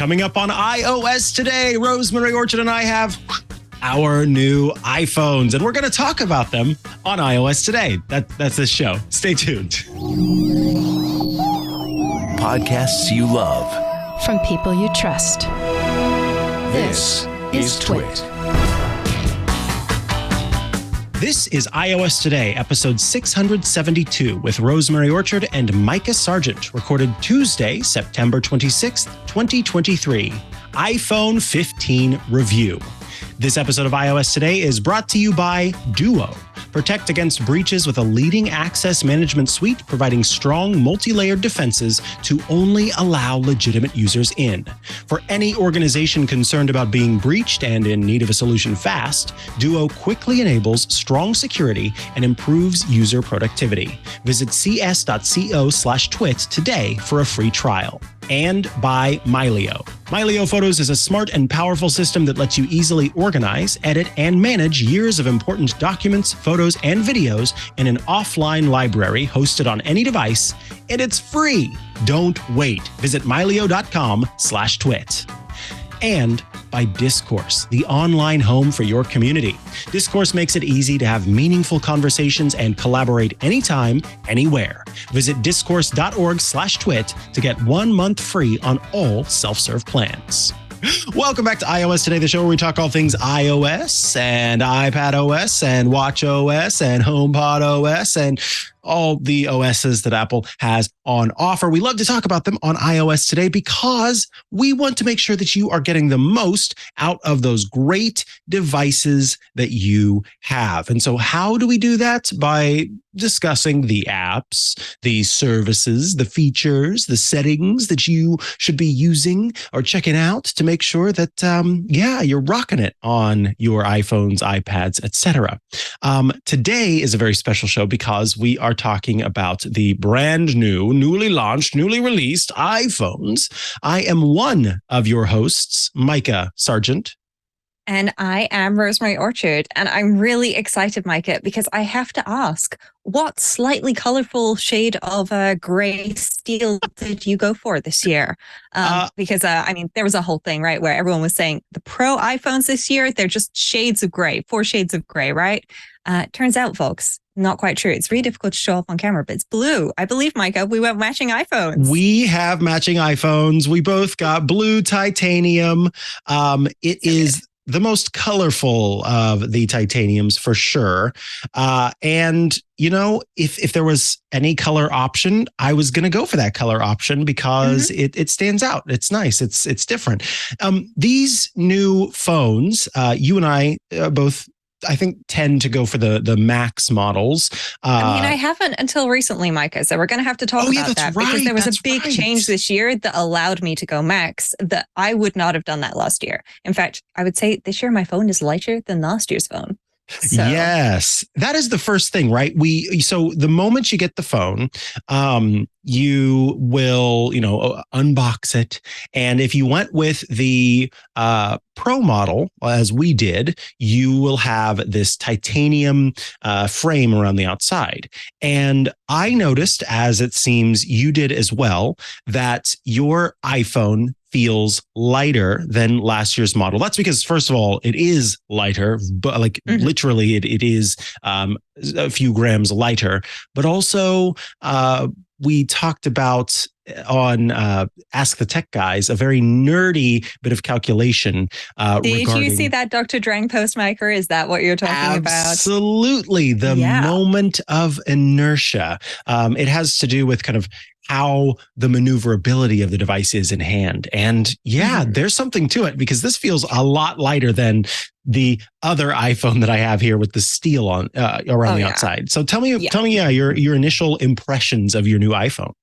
Coming up on iOS today, Rosemary Orchard and I have our new iPhones, and we're going to talk about them on iOS today. That's this show. Stay tuned. Podcasts you love. From people you trust. This is Twit. This is iOS Today, episode 672, with Rosemary Orchard and Mikah Sargent, recorded Tuesday, September 26th, 2023. iPhone 15 review. This episode of iOS Today is brought to you by Duo. Protect against breaches with a leading access management suite, providing strong multi-layered defenses to only allow legitimate users in. For any organization concerned about being breached and in need of a solution fast, Duo quickly enables strong security and improves user productivity. Visit cs.co/twit today for a free trial. And by Mylio. Mylio Photos is a smart and powerful system that lets you easily organize, edit, and manage years of important documents, photos, and videos in an offline library hosted on any device, and it's free. Don't wait. Visit mylio.com/twit. And by Discourse, the online home for your community. Discourse makes it easy to have meaningful conversations and collaborate anytime, anywhere. Visit discourse.org/twit to get 1 month free on all self-serve plans. Welcome back to iOS Today, the show where we talk all things iOS and iPadOS and watchOS and HomePod OS and all the OSs that Apple has on offer. We love to talk about them on iOS Today because we want to make sure that you are getting the most out of those great devices that you have. And so how do we do that? By discussing the apps, the services, the features, the settings that you should be using or checking out to make sure that, you're rocking it on your iPhones, iPads, etc. Today is a very special show because we are talking about the brand new, newly launched, newly released iPhones. I am one of your hosts, Mikah Sargent. And I am Rosemary Orchard. And I'm really excited, Mikah, because I have to ask, what slightly colorful shade of gray steel did you go for this year? Because there was a whole thing, right, where everyone was saying the Pro iPhones this year, they're just shades of gray, 4 shades of gray, right? Turns out, folks, not quite true. It's really difficult to show off on camera, but it's blue. I believe, Mikah, we went matching iPhones. We have matching iPhones. We both got blue titanium. It is the most colorful of the titaniums for sure. And, you know, if there was any color option, I was going to go for that color option because it stands out. It's nice. It's different. These new phones, you and I both, I think, tend to go for the Max models. I haven't until recently, Mikah, so we're going to have to talk about that because there was a big change this year that allowed me to go Max that I would not have done that last year. In fact, I would say this year my phone is lighter than last year's phone. So. Yes, that is the first thing, right? So the moment you get the phone, you will, unbox it. And if you went with the Pro model, as we did, you will have this titanium frame around the outside. And I noticed, as it seems you did as well, that your iPhone feels lighter than last year's model. That's because, first of all, it is lighter, but literally it is a few grams lighter. But also, we talked about on Ask the Tech Guys, a very nerdy bit of calculation. Did you see that Dr. Drang post, Mikah? Is that what you're talking about? Absolutely. The moment of inertia. It has to do with kind of how the maneuverability of the device is in hand. And there's something to it because this feels a lot lighter than the other iPhone that I have here with the steel on around the outside. So tell me, your initial impressions of your new iPhone.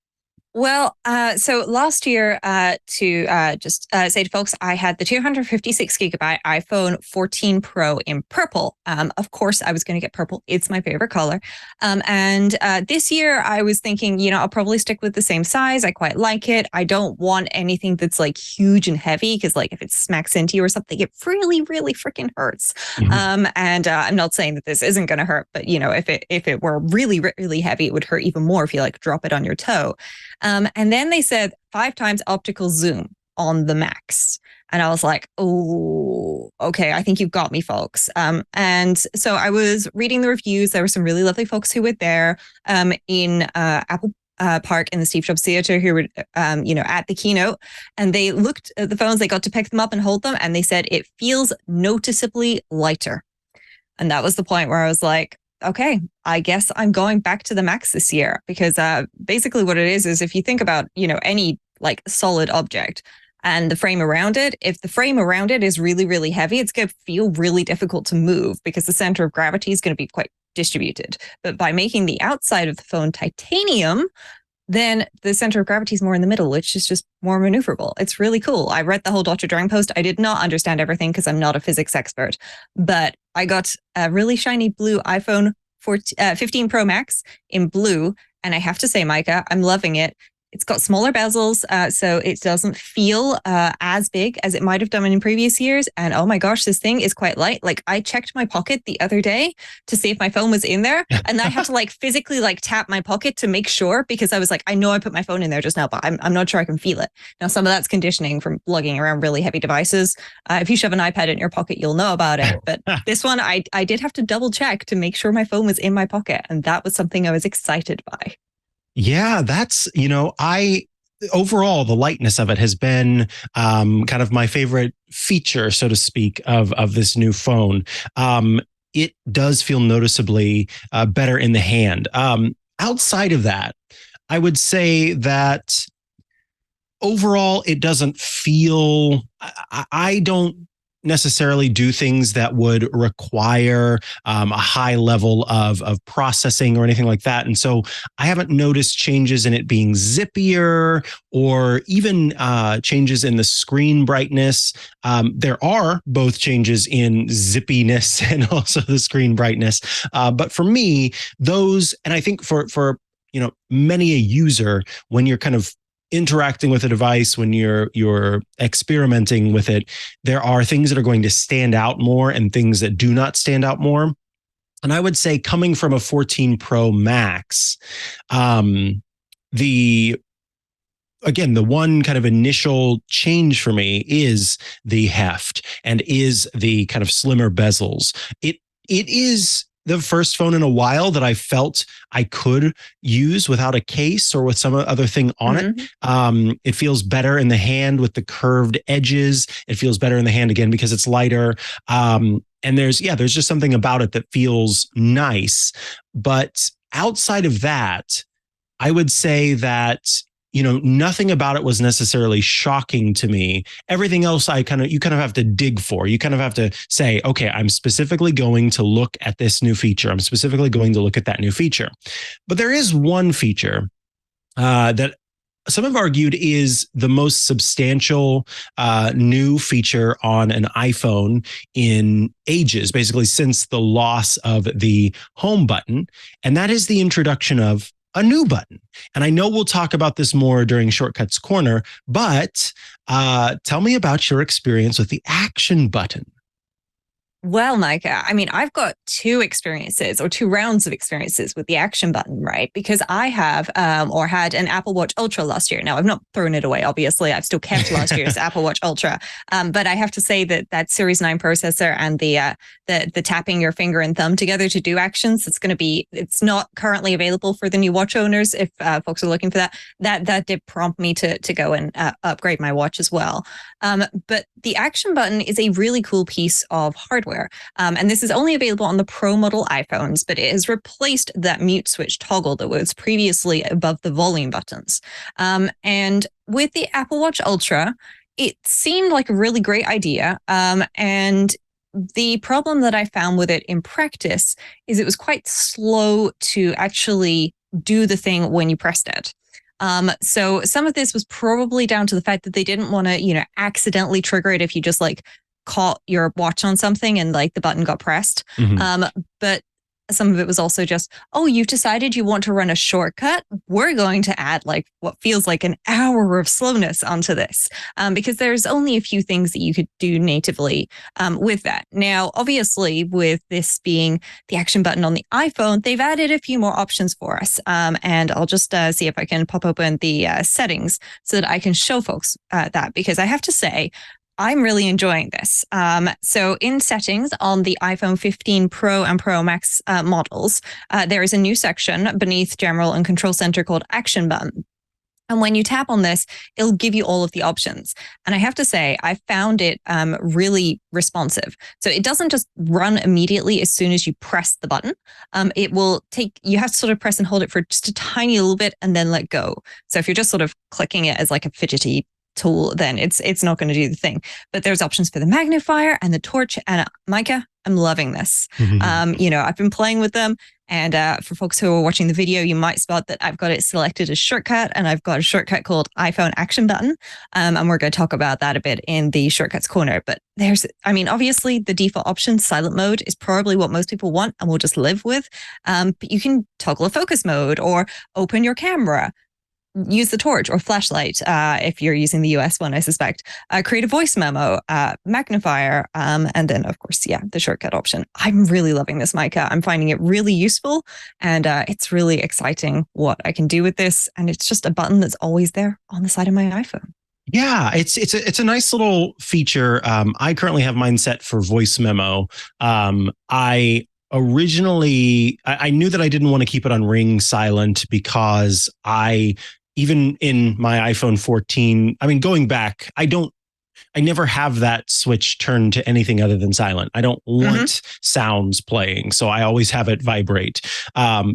Well, so last year, to just say to folks, I had the 256 gigabyte iPhone 14 Pro in purple. Of course, I was going to get purple. It's my favorite color. And this year, I was thinking, I'll probably stick with the same size. I quite like it. I don't want anything that's like huge and heavy because like if it smacks into you or something, it really, really freaking hurts. And I'm not saying that this isn't going to hurt, but if it were really, really heavy, it would hurt even more if you like drop it on your toe. And then they said 5 times optical zoom. on the Max. And I was like, oh, okay, I think you've got me, folks. And so I was reading the reviews. There were some really lovely folks who were there in Apple Park in the Steve Jobs Theater who were, at the keynote. And they looked at the phones, they got to pick them up and hold them. And they said, it feels noticeably lighter. And that was the point where I was like, okay, I guess I'm going back to the Max this year. Because basically what it is if you think about, any like solid object, and the frame around it, if the frame around it is really, really heavy, it's going to feel really difficult to move because the center of gravity is going to be quite distributed. But by making the outside of the phone titanium, then the center of gravity is more in the middle, which is just more maneuverable. It's really cool. I read the whole Dr. Drang post. I did not understand everything because I'm not a physics expert, but I got a really shiny blue iPhone 15 Pro Max in blue. And I have to say, Mikah, I'm loving it. It's got smaller bezels, so it doesn't feel as big as it might have done in previous years. And oh my gosh, this thing is quite light. Like I checked my pocket the other day to see if my phone was in there. And I had to physically tap my pocket to make sure, because I was like, I know I put my phone in there just now, but I'm not sure I can feel it. Now, some of that's conditioning from lugging around really heavy devices. If you shove an iPad in your pocket, you'll know about it. But this one, I did have to double check to make sure my phone was in my pocket. And that was something I was excited by. Yeah, that's, overall, the lightness of it has been kind of my favorite feature, so to speak, of this new phone. It does feel noticeably better in the hand. Outside of that, I would say that overall, it doesn't feel, I don't necessarily do things that would require a high level of processing or anything like that. And so I haven't noticed changes in it being zippier or even changes in the screen brightness. There are both changes in zippiness and also the screen brightness. But for me, those, and I think for many a user, when you're kind of interacting with a device, when you're experimenting with it, there are things that are going to stand out more and things that do not stand out more. And I would say, coming from a 14 Pro Max, the one kind of initial change for me is the heft and is the kind of slimmer bezels. It is the first phone in a while that I felt I could use without a case or with some other thing on it. It feels better in the hand with the curved edges. It feels better in the hand again because it's lighter. And there's just something about it that feels nice. But outside of that, I would say that nothing about it was necessarily shocking to me. Everything else, you kind of have to dig for. You kind of have to say, okay, I'm specifically going to look at this new feature. I'm specifically going to look at that new feature. But there is one feature that some have argued is the most substantial new feature on an iPhone in ages, basically since the loss of the home button. And that is the introduction of a new button. And I know we'll talk about this more during Shortcuts Corner, but tell me about your experience with the action button. Well, Mikah, I mean, I've got two rounds of experiences with the action button, right? Because I have had an Apple Watch Ultra last year. Now, I've not thrown it away, obviously. I've still kept last year's Apple Watch Ultra. But I have to say that Series 9 processor and the tapping your finger and thumb together to do actions, it's not currently available for the new watch owners. If folks are looking for that did prompt me to go and upgrade my watch as well. But the action button is a really cool piece of hardware. And this is only available on the Pro model iPhones, but it has replaced that mute switch toggle that was previously above the volume buttons. And with the Apple Watch Ultra, it seemed like a really great idea. And the problem that I found with it in practice is it was quite slow to actually do the thing when you pressed it. So some of this was probably down to the fact that they didn't want to, accidentally trigger it if you just caught your watch on something and the button got pressed. But Some of it was also just, oh, you've decided you want to run a shortcut. We're going to add like what feels like an hour of slowness onto this, because there's only a few things that you could do natively with that. Now, obviously, with this being the action button on the iPhone, they've added a few more options for us. And I'll just see if I can pop open the settings so that I can show folks that, because I have to say, I'm really enjoying this. So in settings on the iPhone 15 Pro and Pro Max models, there is a new section beneath General and Control Center called Action Button. And when you tap on this, it'll give you all of the options. And I have to say, I found it really responsive. So it doesn't just run immediately as soon as you press the button. It will take, you have to sort of press and hold it for just a tiny little bit and then let go. So if you're just sort of clicking it as like a fidgety tool, then it's not going to do the thing. But there's options for the magnifier and the torch. And Mikah, I'm loving this. I've been playing with them. And for folks who are watching the video, you might spot that I've got it selected as shortcut, and I've got a shortcut called iPhone Action Button. And we're going to talk about that a bit in the shortcuts corner. But obviously the default option, silent mode, is probably what most people want and we'll just live with. But you can toggle a focus mode or open your camera, use the torch or flashlight if you're using the US one, I suspect. Create a voice memo, magnifier, and then, of course, the shortcut option. I'm really loving this, Mikah. I'm finding it really useful, and it's really exciting what I can do with this. And it's just a button that's always there on the side of my iPhone. Yeah, it's a nice little feature. I currently have mine set for voice memo. Originally, I knew that I didn't want to keep it on ring silent because even in my iPhone 14, going back, I never have that switch turned to anything other than silent. I don't want sounds playing, so I always have it vibrate.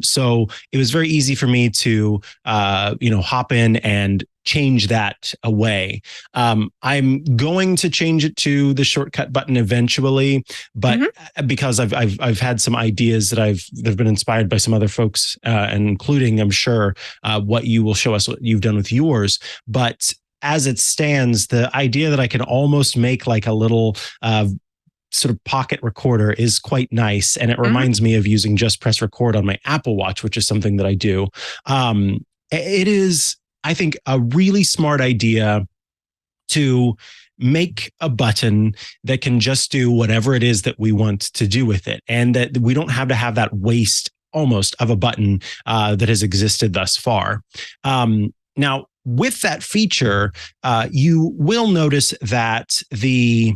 So it was very easy for me to, hop in and change that away. I'm going to change it to the shortcut button eventually, but because I've had some ideas that have been inspired by some other folks, including, I'm sure, what you will show us what you've done with yours. But as it stands, the idea that I can almost make like a little sort of pocket recorder is quite nice. And it reminds me of using Just Press Record on my Apple Watch, which is something that I do. It is, I think, a really smart idea to make a button that can just do whatever it is that we want to do with it, and that we don't have to have that waste almost of a button that has existed thus far. Now, with that feature, you will notice that the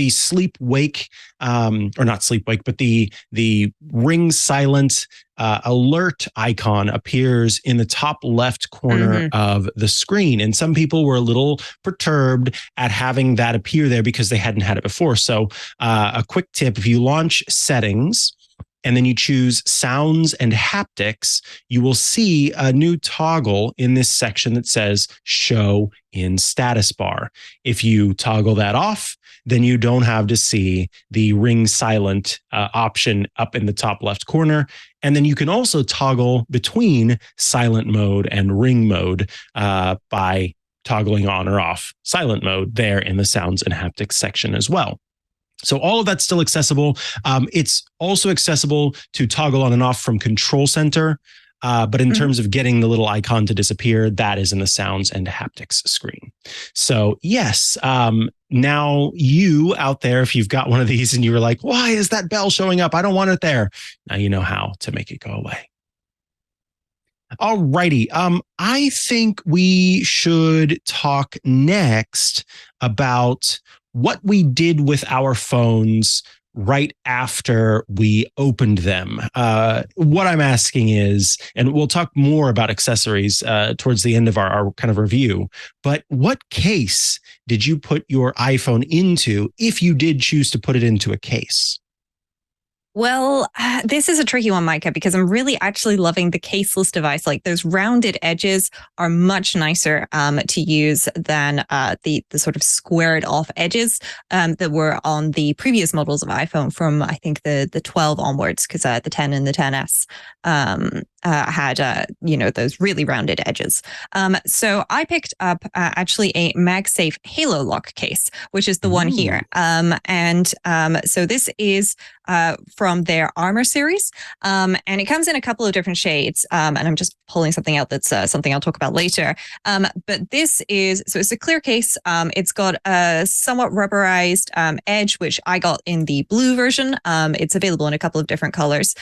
sleep wake, or not sleep wake, but the ring silent alert icon appears in the top left corner of the screen. And some people were a little perturbed at having that appear there because they hadn't had it before. So a quick tip: if you launch settings and then you choose sounds and haptics, you will see a new toggle in this section that says show in status bar. If you toggle that off, then you don't have to see the ring silent option up in the top left corner. And then you can also toggle between silent mode and ring mode by toggling on or off silent mode there in the sounds and haptics section as well. So all of that's still accessible. It's also accessible to toggle on and off from Control Center. But in terms of getting the little icon to disappear, that is in the sounds and haptics screen. So yes, now you out there, if you've got one of these and you were like, why is that bell showing up? I don't want it there. Now you know how to make it go away. All righty. I think we should talk next about what we did with our phones right after we opened them. What I'm asking is, and we'll talk more about accessories towards the end of our kind of review, but what case did you put your iPhone into if you did choose to put it into a case? Well, this is a tricky one, Mikah, because I'm really actually loving the caseless device. Like, those rounded edges are much nicer to use than the sort of squared off edges that were on the previous models of iPhone from, I think, the 12 onwards, because the 10 and the 10S had, those really rounded edges. So I picked up actually a MagSafe Halo Lock case, which is the one here. So this is from their Armor series, and it comes in a couple of different shades. And I'm just pulling something out that's something I'll talk about later. But this is, so it's a clear case. It's got a somewhat rubberized edge, which I got in the blue version. It's available in a couple of different colors.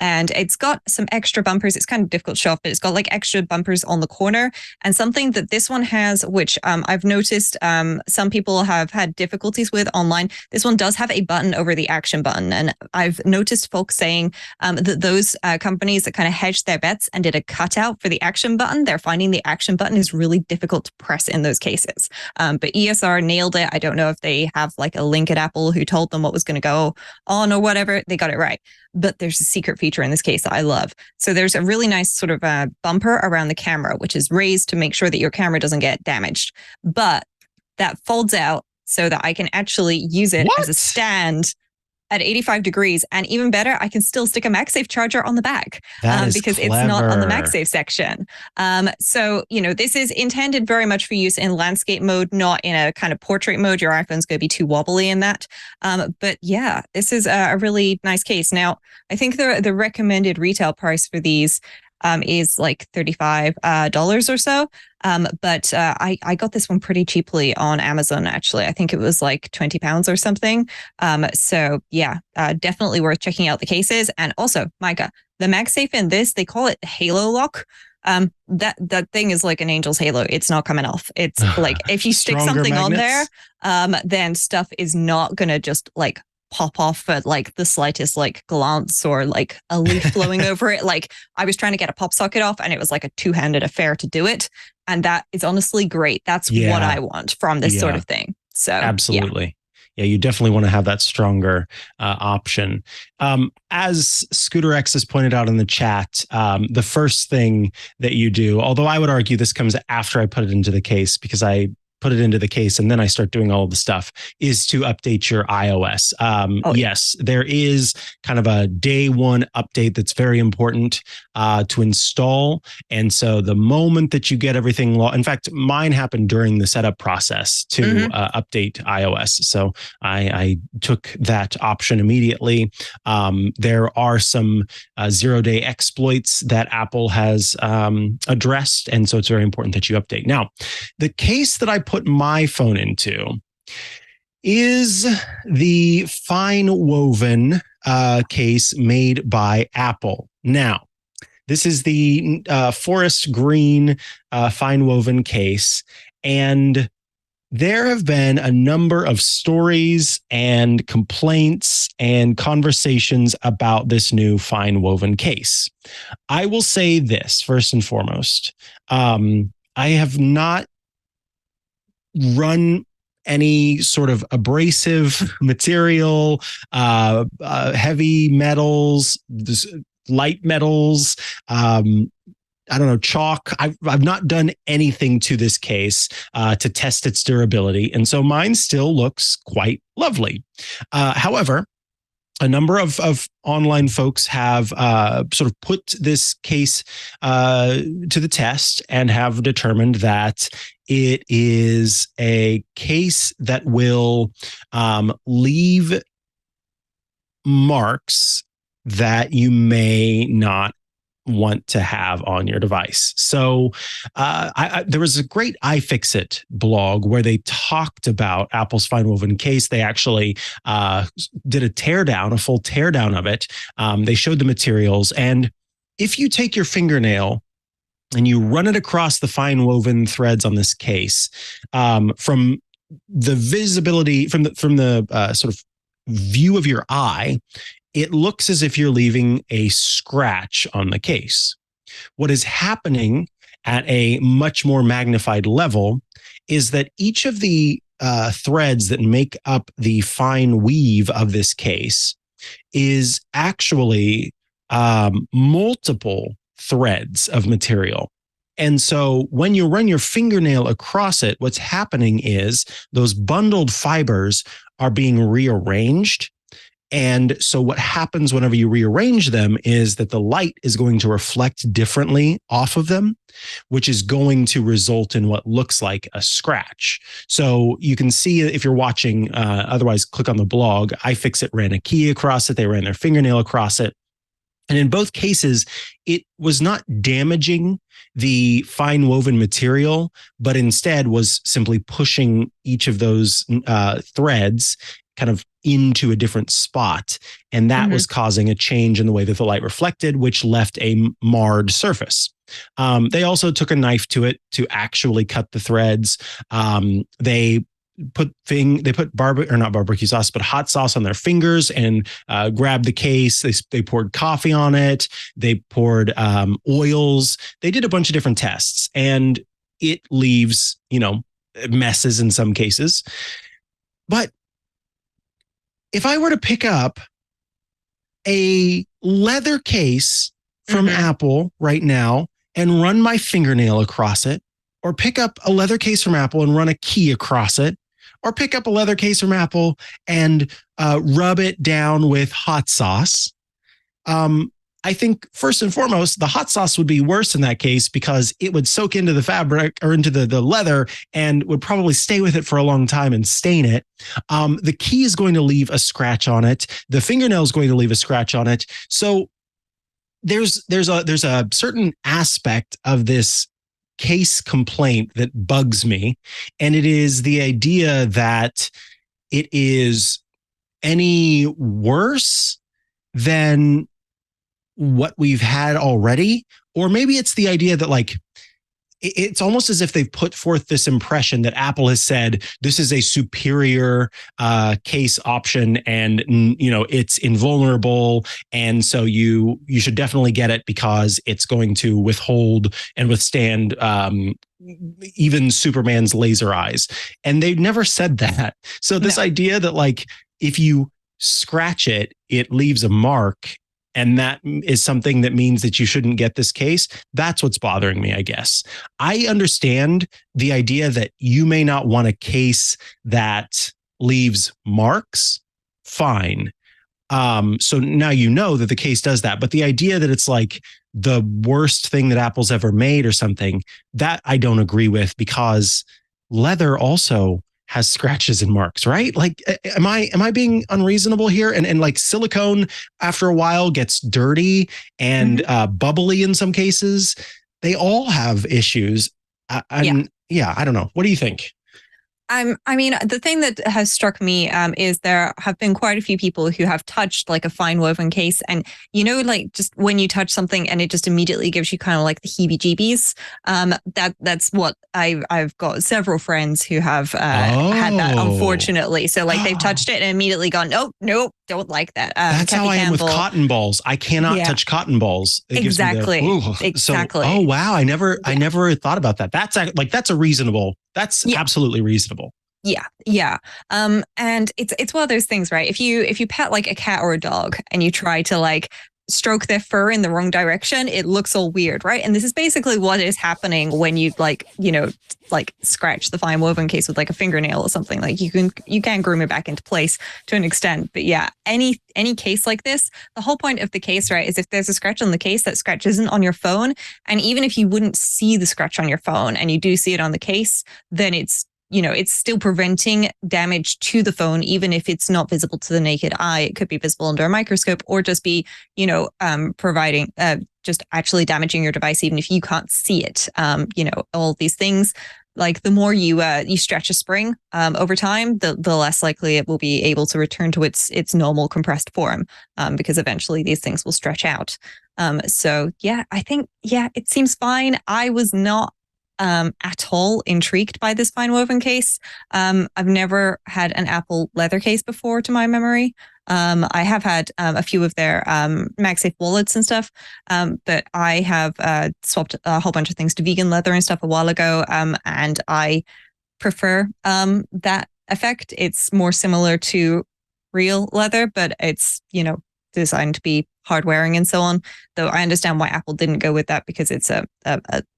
And it's got some extra bumpers. It's kind of difficult to show off, but it's got like extra bumpers on the corner. And something that this one has, which I've noticed some people have had difficulties with online, this one does have a button over the action button. And I've noticed folks saying that those companies that kind of hedged their bets and did a cutout for the action button, they're finding the action button is really difficult to press in those cases. But ESR nailed it. I don't know if they have like a link at Apple who told them what was going to go on or whatever. They got it right. But there's a secret feature in this case that I love. So there's a really nice sort of bumper around the camera, which is raised to make sure that your camera doesn't get damaged. But that folds out so that I can actually use it as a stand at 85 degrees. And even better, I can still stick a MagSafe charger on the back because clever. It's not on the MagSafe section. So, this is intended very much for use in landscape mode, not in a kind of portrait mode. Your iPhone's going to be too wobbly in that. But yeah, this is a really nice case. Now, I think the recommended retail price for these is like $35 or so. But I got this one pretty cheaply on Amazon, actually. I think it was like £20 or something. So yeah, definitely worth checking out the cases. And also, Mikah, the MagSafe in this, they call it Halo Lock. That thing is like an angel's halo. It's not coming off. It's like if you stick something magnets on there, then stuff is not going to just like pop off at like the slightest like glance or like a leaf flowing over it. Like I was trying to get a pop socket off and it was like a two-handed affair to do it. And that is honestly great. That's what I want from this sort of thing. So absolutely. Yeah, you definitely want to have that stronger option. As Scooter X has pointed out in the chat, the first thing that you do, although I would argue this comes after I put it into the case because I put it into the case and then I start doing all of the stuff, is to update your iOS. Yes, there is kind of a day one update that's very important to install. And so the moment that you get everything, in fact, mine happened during the setup process to update iOS. So I took that option immediately. There are some 0-day exploits that Apple has addressed. And so it's very important that you update. Now, the case that I put my phone into is the FineWoven case made by Apple. Now, this is the forest green FineWoven case, and there have been a number of stories and complaints and conversations about this new FineWoven case. I will say this first and foremost. I have not run any sort of abrasive material, heavy metals, light metals, I don't know, chalk. I've not done anything to this case to test its durability. And so mine still looks quite lovely. However, a number of online folks have sort of put this case to the test and have determined that it is a case that will leave marks that you may not want to have on your device. So there was a great iFixit blog where they talked about Apple's FineWoven case. They actually did a full teardown of it. They showed the materials. And if you take your fingernail and you run it across the FineWoven threads on this case, from the visibility, from the sort of view of your eye, it looks as if you're leaving a scratch on the case. What is happening at a much more magnified level is that each of the threads that make up the fine weave of this case is actually multiple threads of material. And so when you run your fingernail across it, what's happening is those bundled fibers are being rearranged. And so what happens whenever you rearrange them is that the light is going to reflect differently off of them, which is going to result in what looks like a scratch. So you can see if you're watching, otherwise click on the blog. iFixit ran a key across it. They ran their fingernail across it. And in both cases, it was not damaging the fine woven material, but instead was simply pushing each of those threads kind of into a different spot. And that was causing a change in the way that the light reflected, which left a marred surface. They also took a knife to it to actually cut the threads. They put not barbecue sauce, but hot sauce on their fingers and grabbed the case. They poured coffee on it. They poured oils. They did a bunch of different tests, and it leaves, messes in some cases. But if I were to pick up a leather case from Apple right now and run my fingernail across it, or pick up a leather case from Apple and run a key across it, or pick up a leather case from Apple and rub it down with hot sauce, I think first and foremost, the hot sauce would be worse in that case because it would soak into the fabric or into the leather and would probably stay with it for a long time and stain it. The key is going to leave a scratch on it. The fingernail is going to leave a scratch on it. So there's a certain aspect of this case complaint that bugs me, and it is the idea that it is any worse than what we've had already. Or maybe it's the idea that it's almost as if they've put forth this impression that Apple has said this is a superior case option, and it's invulnerable, and so you should definitely get it because it's going to withhold and withstand even Superman's laser eyes. And they've never said that. So this idea that if you scratch it, it leaves a mark, and that is something that means that you shouldn't get this case. That's what's bothering me, I guess. I understand the idea that you may not want a case that leaves marks. Fine. So now you know that the case does that. But the idea that it's the worst thing that Apple's ever made or something, that I don't agree with, because leather also has scratches and marks, right? Am I being unreasonable here? And silicone after a while gets dirty and bubbly in some cases. They all have issues. I don't know. What do you think? I mean, the thing that has struck me is there have been quite a few people who have touched a FineWoven case, and just when you touch something and it just immediately gives you kind of the heebie-jeebies. That's what I've got several friends who have had that, unfortunately. So they've touched it and immediately gone, nope, don't like that. That's how I am with cotton balls. I cannot touch cotton balls. It exactly. Exactly. So, oh wow, I never thought about that. That's that's a reasonable. That's absolutely reasonable. Yeah. And it's one of those things, right? If you pet a cat or a dog and you try to stroke their fur in the wrong direction, it looks all weird, right? And this is basically what is happening when you scratch the FineWoven case with a fingernail or something. You can groom it back into place to an extent. But yeah, any case like this, the whole point of the case, right, is if there's a scratch on the case, that scratch isn't on your phone. And even if you wouldn't see the scratch on your phone and you do see it on the case, then it's still preventing damage to the phone, even if it's not visible to the naked eye. It could be visible under a microscope, or just be, providing, just actually damaging your device, even if you can't see it. All these things, the more you stretch a spring over time, the less likely it will be able to return to its normal compressed form, because eventually these things will stretch out. So yeah, I think, it seems fine. I was not at all intrigued by this FineWoven case. I've never had an Apple leather case before, to my memory. I have had a few of their MagSafe wallets and stuff, but I have swapped a whole bunch of things to vegan leather and stuff a while ago, and I prefer that effect. It's more similar to real leather, but it's designed to be hard wearing and so on. Though I understand why Apple didn't go with that, because it's a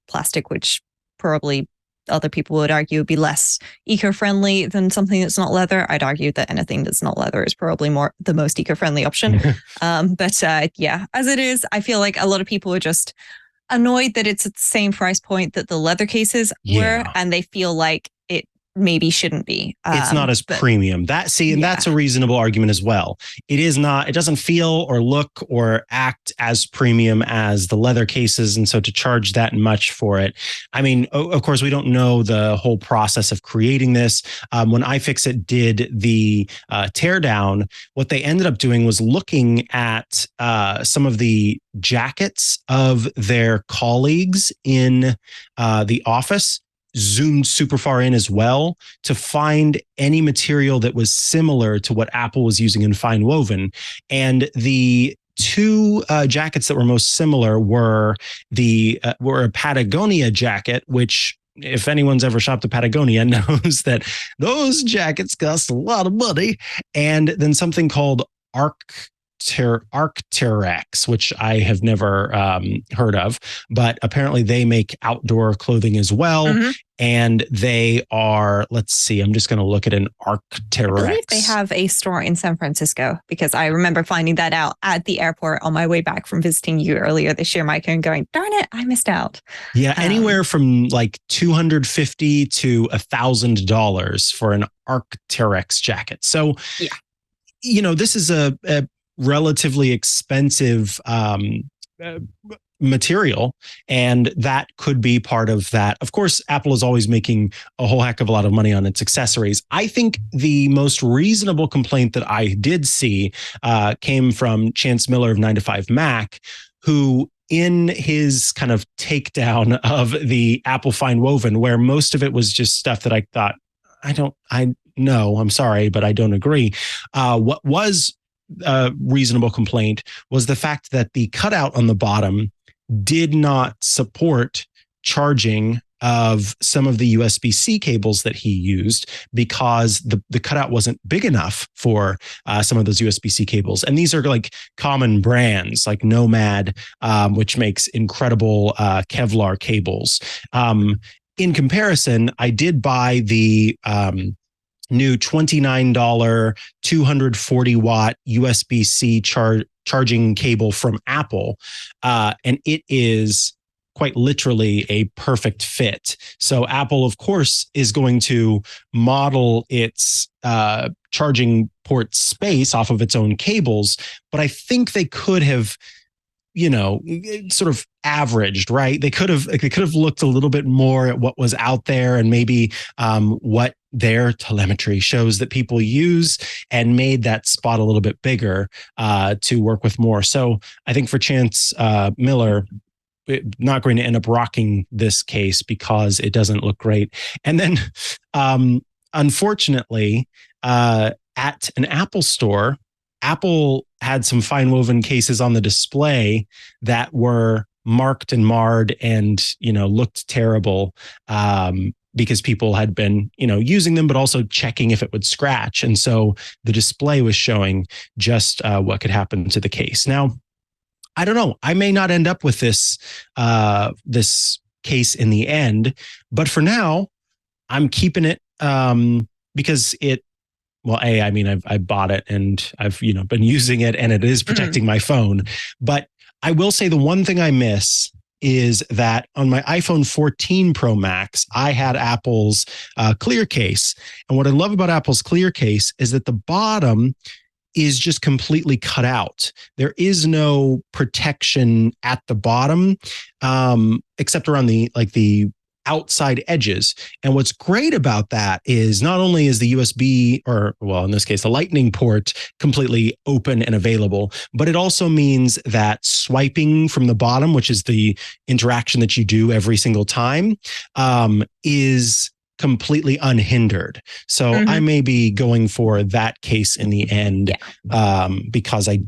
plastic which probably other people would argue would be less eco-friendly than something that's not leather. I'd argue that anything that's not leather is probably the most eco-friendly option. But as it is, I feel like a lot of people are just annoyed that it's at the same price point that the leather cases were, and they feel like it maybe shouldn't be. It's not as premium. That's a reasonable argument as well. It is not, it doesn't feel or look or act as premium as the leather cases. And so to charge that much for it, I mean, of course, we don't know the whole process of creating this. When iFixit did the teardown, what they ended up doing was looking at some of the jackets of their colleagues in the office, zoomed super far in as well to find any material that was similar to what Apple was using in FineWoven. And the two jackets that were most similar were a Patagonia jacket, which if anyone's ever shopped at Patagonia knows that those jackets cost a lot of money. And then something called Arc'teryx, which I have never heard of, but apparently they make outdoor clothing as well. And they are, let's see, I'm just going to look at an Arc'teryx. I believe they have a store in San Francisco, because I remember finding that out at the airport on my way back from visiting you earlier this year, Mikah, and going, darn it, I missed out. Yeah, anywhere from like $250 to $1,000 for an Arc'teryx jacket. So, this is a relatively expensive material, and that could be part of that. Of course, Apple is always making a whole heck of a lot of money on its accessories. I think the most reasonable complaint that I did see came from Chance Miller of 9 to 5 Mac, who in his kind of takedown of the Apple FineWoven, where most of it was just stuff that I thought, I'm sorry, but I don't agree. What was a reasonable complaint was the fact that the cutout on the bottom did not support charging of some of the USB-C cables that he used, because the cutout wasn't big enough for some of those USB-C cables. And these are like common brands like Nomad, which makes incredible Kevlar cables. In comparison, I did buy the new $29 240 watt USB-C charging cable from Apple, and it is quite literally a perfect fit. So Apple, of course, is going to model its charging port space off of its own cables, but I think they could have, sort of averaged, right? They could have looked a little bit more at what was out there, and maybe what their telemetry shows that people use, and made that spot a little bit bigger to work with more. So I think for Chance Miller, not going to end up rocking this case because it doesn't look great. And then unfortunately, at an Apple store, Apple had some FineWoven cases on the display that were marked and marred and, looked terrible because people had been, using them, but also checking if it would scratch. And so the display was showing just what could happen to the case. Now, I don't know. I may not end up with this case in the end, but for now, I'm keeping it because it. Well, I bought it and I've been using it, and it is protecting my phone. But I will say the one thing I miss is that on my iPhone 14 Pro Max, I had Apple's clear case. And what I love about Apple's clear case is that the bottom is just completely cut out. There is no protection at the bottom, except around the outside edges. And what's great about that is not only is the USB, or well, in this case, the Lightning port, completely open and available, but it also means that swiping from the bottom, which is the interaction that you do every single time, is completely unhindered. So I may be going for that case in the end, because I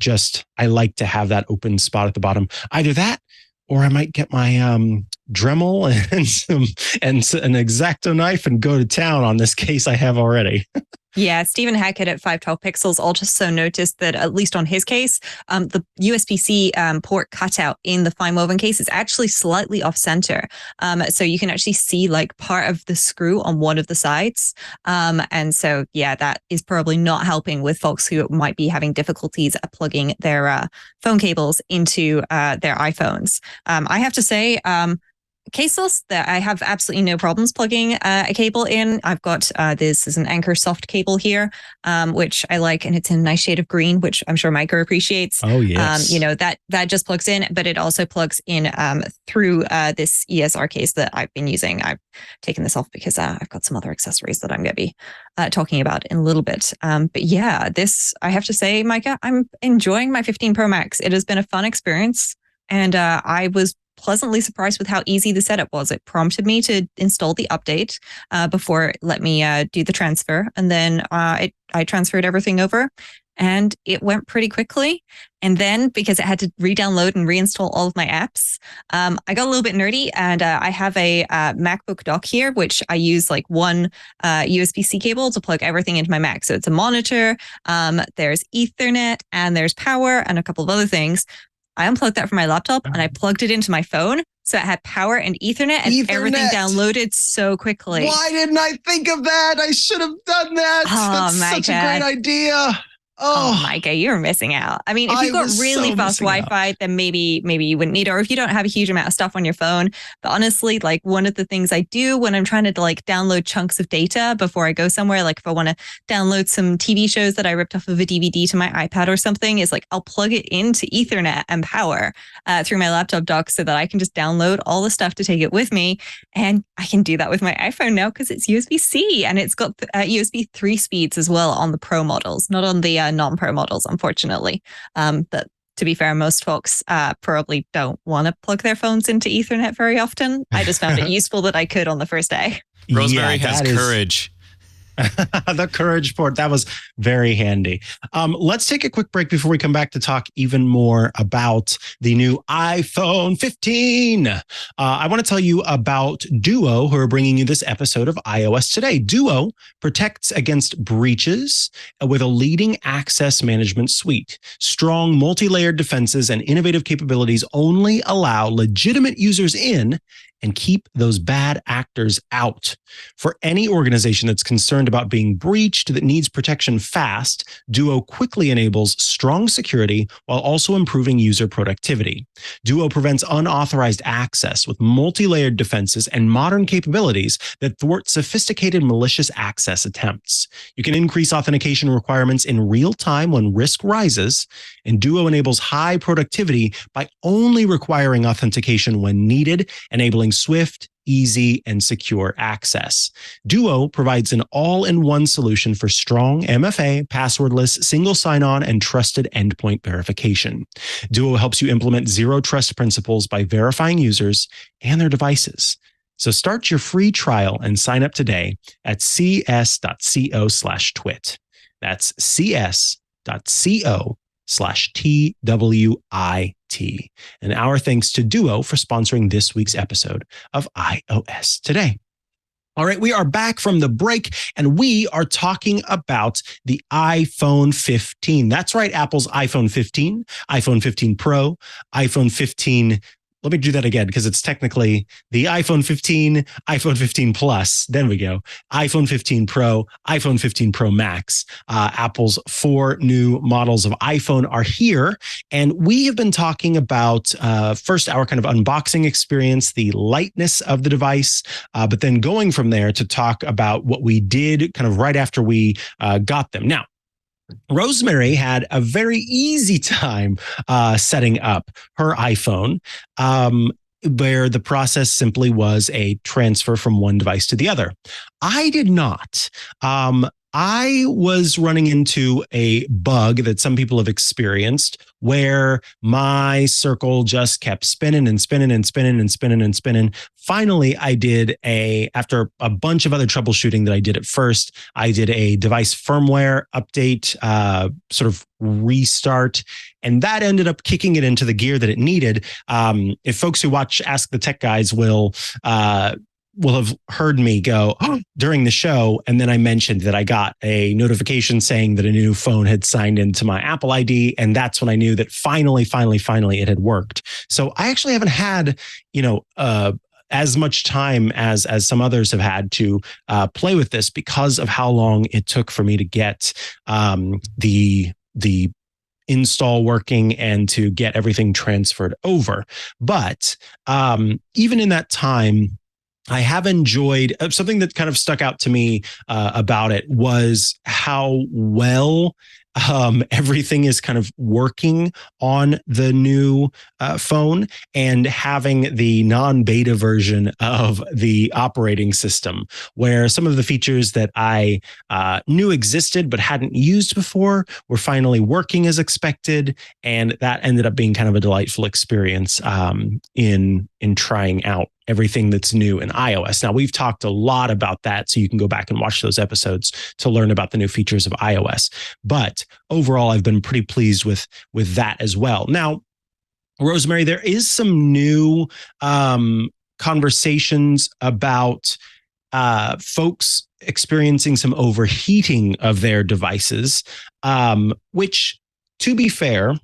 like to have that open spot at the bottom. Either that, or I might get my Dremel and an X-Acto knife and go to town on this case I have already. Yeah, Stephen Hackett at 512 Pixels also noticed that, at least on his case, the USB-C port cutout in the FineWoven case is actually slightly off center. So you can actually see like part of the screw on one of the sides. And so, yeah, that is probably not helping with folks who might be having difficulties plugging their phone cables into their iPhones. I have to say, caseless, that I have absolutely no problems plugging a cable in. I've got this is an Anchor soft cable here, which I like, and it's in a nice shade of green, which I'm sure Mikah appreciates. Oh yes, that just plugs in, but it also plugs in through this ESR case that I've been using. I've taken this off because I've got some other accessories that I'm going to be talking about in a little bit. But yeah, this, I have to say, Mikah, I'm enjoying my 15 Pro Max. It has been a fun experience, and I was pleasantly surprised with how easy the setup was. It prompted me to install the update before it let me do the transfer. And then I transferred everything over, and it went pretty quickly. And then, because it had to re-download and reinstall all of my apps, I got a little bit nerdy, and I have a MacBook dock here, which I use like one USB-C cable to plug everything into my Mac. So it's a monitor, there's Ethernet, and there's power, and a couple of other things. I unplugged that from my laptop and I plugged it into my phone. So it had power and Ethernet, and everything downloaded so quickly. Why didn't I think of that? I should have done that. Oh, That's such a great idea. Oh, Mikah, you're missing out. I mean, if you've got really fast Wi-Fi, then maybe you wouldn't need it, or if you don't have a huge amount of stuff on your phone. But honestly, like, one of the things I do when I'm trying to like download chunks of data before I go somewhere, like if I want to download some TV shows that I ripped off of a DVD to my iPad or something, is like I'll plug it into Ethernet and power through my laptop dock so that I can just download all the stuff to take it with me. And I can do that with my iPhone now because it's USB-C, and it's got USB 3 speeds as well on the Pro models, not on the non-Pro models, unfortunately. But to be fair, most folks probably don't want to plug their phones into Ethernet very often. I just found it useful that I could on the first day. Rosemary has courage. The courage port, that was very handy. Let's take a quick break before we come back to talk even more about the new iPhone 15. I want to tell you about Duo, who are bringing you this episode of iOS Today. Duo protects against breaches with a leading access management suite. Strong multi-layered defenses and innovative capabilities only allow legitimate users in and keep those bad actors out. For any organization that's concerned about being breached that needs protection fast, Duo quickly enables strong security while also improving user productivity. Duo prevents unauthorized access with multi-layered defenses and modern capabilities that thwart sophisticated malicious access attempts. You can increase authentication requirements in real time when risk rises, and Duo enables high productivity by only requiring authentication when needed, enabling swift, easy, and secure access. Duo provides an all-in-one solution for strong MFA, passwordless, single sign-on, and trusted endpoint verification. Duo helps you implement zero trust principles by verifying users and their devices. So start your free trial and sign up today at cs.co/twit. That's cs.co/TWIT. And our thanks to Duo for sponsoring this week's episode of iOS Today. All right, we are back from the break, and we are talking about the iPhone 15. That's right, Apple's iPhone 15, iPhone 15 Pro, iPhone 15. Let me do that again because it's technically the iPhone 15, iPhone 15 Plus. Then we go. iPhone 15 Pro, iPhone 15 Pro Max. Apple's 4 new models of iPhone are here. And we have been talking about first our kind of unboxing experience, the lightness of the device, but then going from there to talk about what we did kind of right after we got them. Now, Rosemary had a very easy time setting up her iPhone, where the process simply was a transfer from one device to the other. I did not. I was running into a bug that some people have experienced where my circle just kept spinning and spinning and spinning and spinning and spinning. Finally, after a bunch of other troubleshooting that I did at first, I did a device firmware update, sort of restart, and that ended up kicking it into the gear that it needed. If folks who watch Ask the Tech Guys will have heard me go during the show. And then I mentioned that I got a notification saying that a new phone had signed into my Apple ID. And that's when I knew that finally it had worked. So I actually haven't had, as much time as some others have had to play with this because of how long it took for me to get the install working and to get everything transferred over. But even in that time, I have enjoyed something that kind of stuck out to me about it was how well everything is kind of working on the new phone, and having the non-beta version of the operating system, where some of the features that I knew existed but hadn't used before were finally working as expected, and that ended up being kind of a delightful experience in trying out everything that's new in iOS. Now, we've talked a lot about that, so you can go back and watch those episodes to learn about the new features of iOS. But overall, I've been pretty pleased with that as well. Now, Rosemary, there is some new conversations about folks experiencing some overheating of their devices, which, to be fair,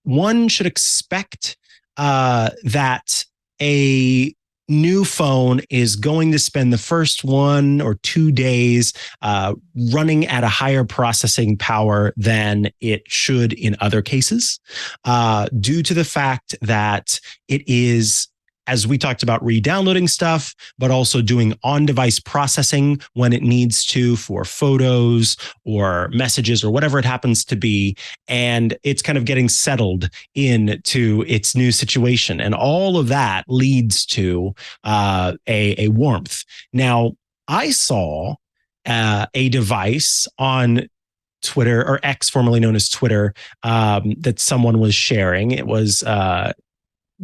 one should expect that a new phone is going to spend the first 1 or 2 days running at a higher processing power than it should in other cases, due to the fact that it is, as we talked about, re-downloading stuff, but also doing on-device processing when it needs to for photos or messages or whatever it happens to be. And it's kind of getting settled into its new situation. And all of that leads to a warmth. Now, I saw a device on Twitter, or X, formerly known as Twitter, that someone was sharing. It was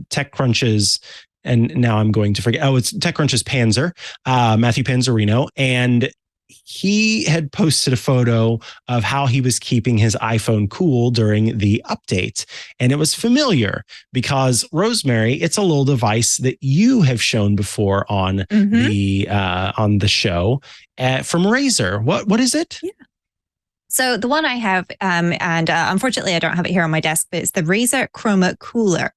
TechCrunch's, and now I'm going to forget. Oh, it's TechCrunch's Panzer, Matthew Panzerino. And he had posted a photo of how he was keeping his iPhone cool during the update. And it was familiar because, Rosemary, it's a little device that you have shown before on the show from Razer. What is it? Yeah. So the one I have, and unfortunately I don't have it here on my desk, but it's the Razer Chroma Cooler.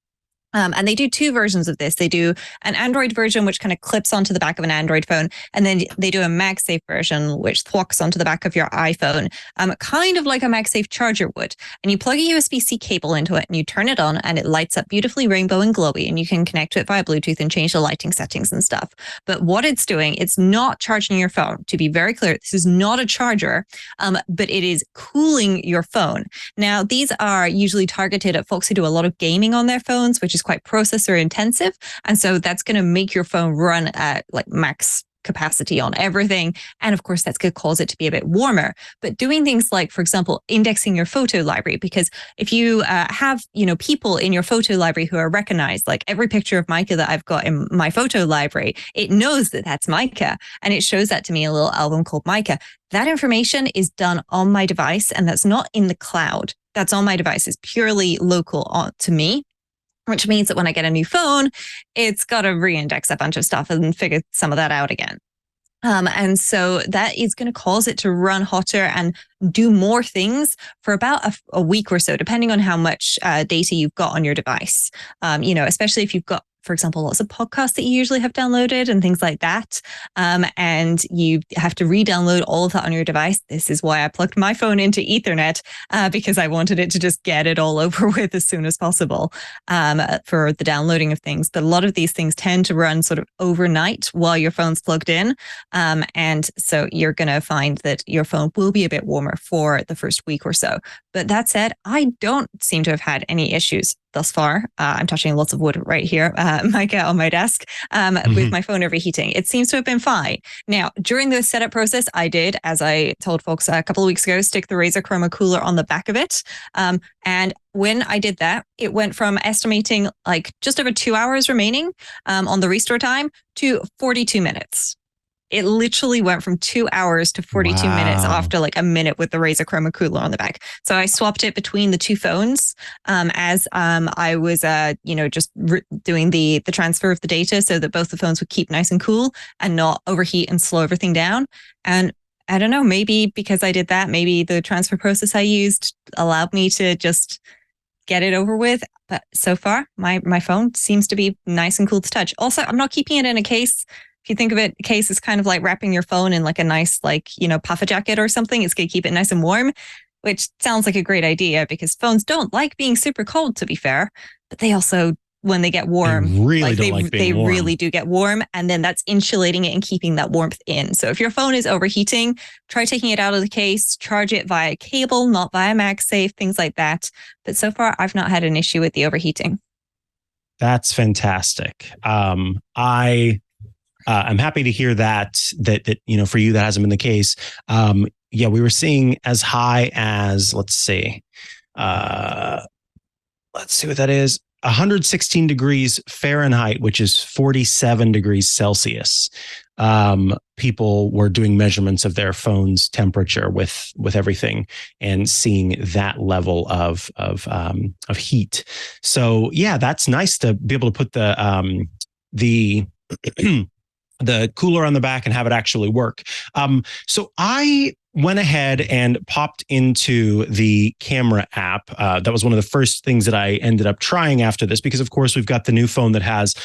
And they do 2 versions of this. They do an Android version, which kind of clips onto the back of an Android phone. And then they do a MagSafe version, which thwocks onto the back of your iPhone, kind of like a MagSafe charger would. And you plug a USB-C cable into it and you turn it on and it lights up beautifully rainbow and glowy. And you can connect to it via Bluetooth and change the lighting settings and stuff. But what it's doing, it's not charging your phone. To be very clear, this is not a charger, but it is cooling your phone. Now, these are usually targeted at folks who do a lot of gaming on their phones, which is quite processor intensive. And so that's going to make your phone run at like max capacity on everything. And of course, that's going to cause it to be a bit warmer. But doing things like, for example, indexing your photo library, because if you have, people in your photo library who are recognized, like every picture of Mikah that I've got in my photo library, it knows that that's Mikah. And it shows that to me in a little album called Mikah. That information is done on my device, and that's not in the cloud. That's on my device. It's purely local to me, which means that when I get a new phone, it's got to re-index a bunch of stuff and figure some of that out again. And so that is going to cause it to run hotter and do more things for about a week or so, depending on how much data you've got on your device. Especially if you've got, for example, lots of podcasts that you usually have downloaded and things like that. And you have to re-download all of that on your device. This is why I plugged my phone into Ethernet, because I wanted it to just get it all over with as soon as possible for the downloading of things. But a lot of these things tend to run sort of overnight while your phone's plugged in. And so you're going to find that your phone will be a bit warmer for the first week or so. But that said, I don't seem to have had any issues thus far. I'm touching lots of wood right here Mikah on my desk with my phone overheating. It seems to have been fine. Now, during the setup process, I did, as I told folks a couple of weeks ago, stick the Razer Chroma cooler on the back of it. And when I did that, it went from estimating like just over 2 hours remaining on the restore time to 42 minutes. It literally went from 2 hours to 42 minutes after like a minute with the Razer Chroma cooler on the back. So I swapped it between the two phones as I was, just doing the transfer of the data so that both the phones would keep nice and cool and not overheat and slow everything down. And I don't know, maybe because I did that, maybe the transfer process I used allowed me to just get it over with. But so far, my phone seems to be nice and cool to touch. Also, I'm not keeping it in a case. If you think of it, a case is kind of like wrapping your phone in like a nice, puffer jacket or something. It's going to keep it nice and warm, which sounds like a great idea because phones don't like being super cold, to be fair. But they also, when they get warm, they really do get warm. And then that's insulating it and keeping that warmth in. So if your phone is overheating, try taking it out of the case, charge it via cable, not via MagSafe, things like that. But so far, I've not had an issue with the overheating. That's fantastic. I'm happy to hear that for you, that hasn't been the case. We were seeing as high as, let's see what that is. 116 degrees Fahrenheit, which is 47 degrees Celsius. People were doing measurements of their phone's temperature with everything and seeing that level of heat. So yeah, that's nice to be able to put the cooler on the back and have it actually work. So I went ahead and popped into the camera app. That was one of the first things that I ended up trying after this, because of course we've got the new phone that has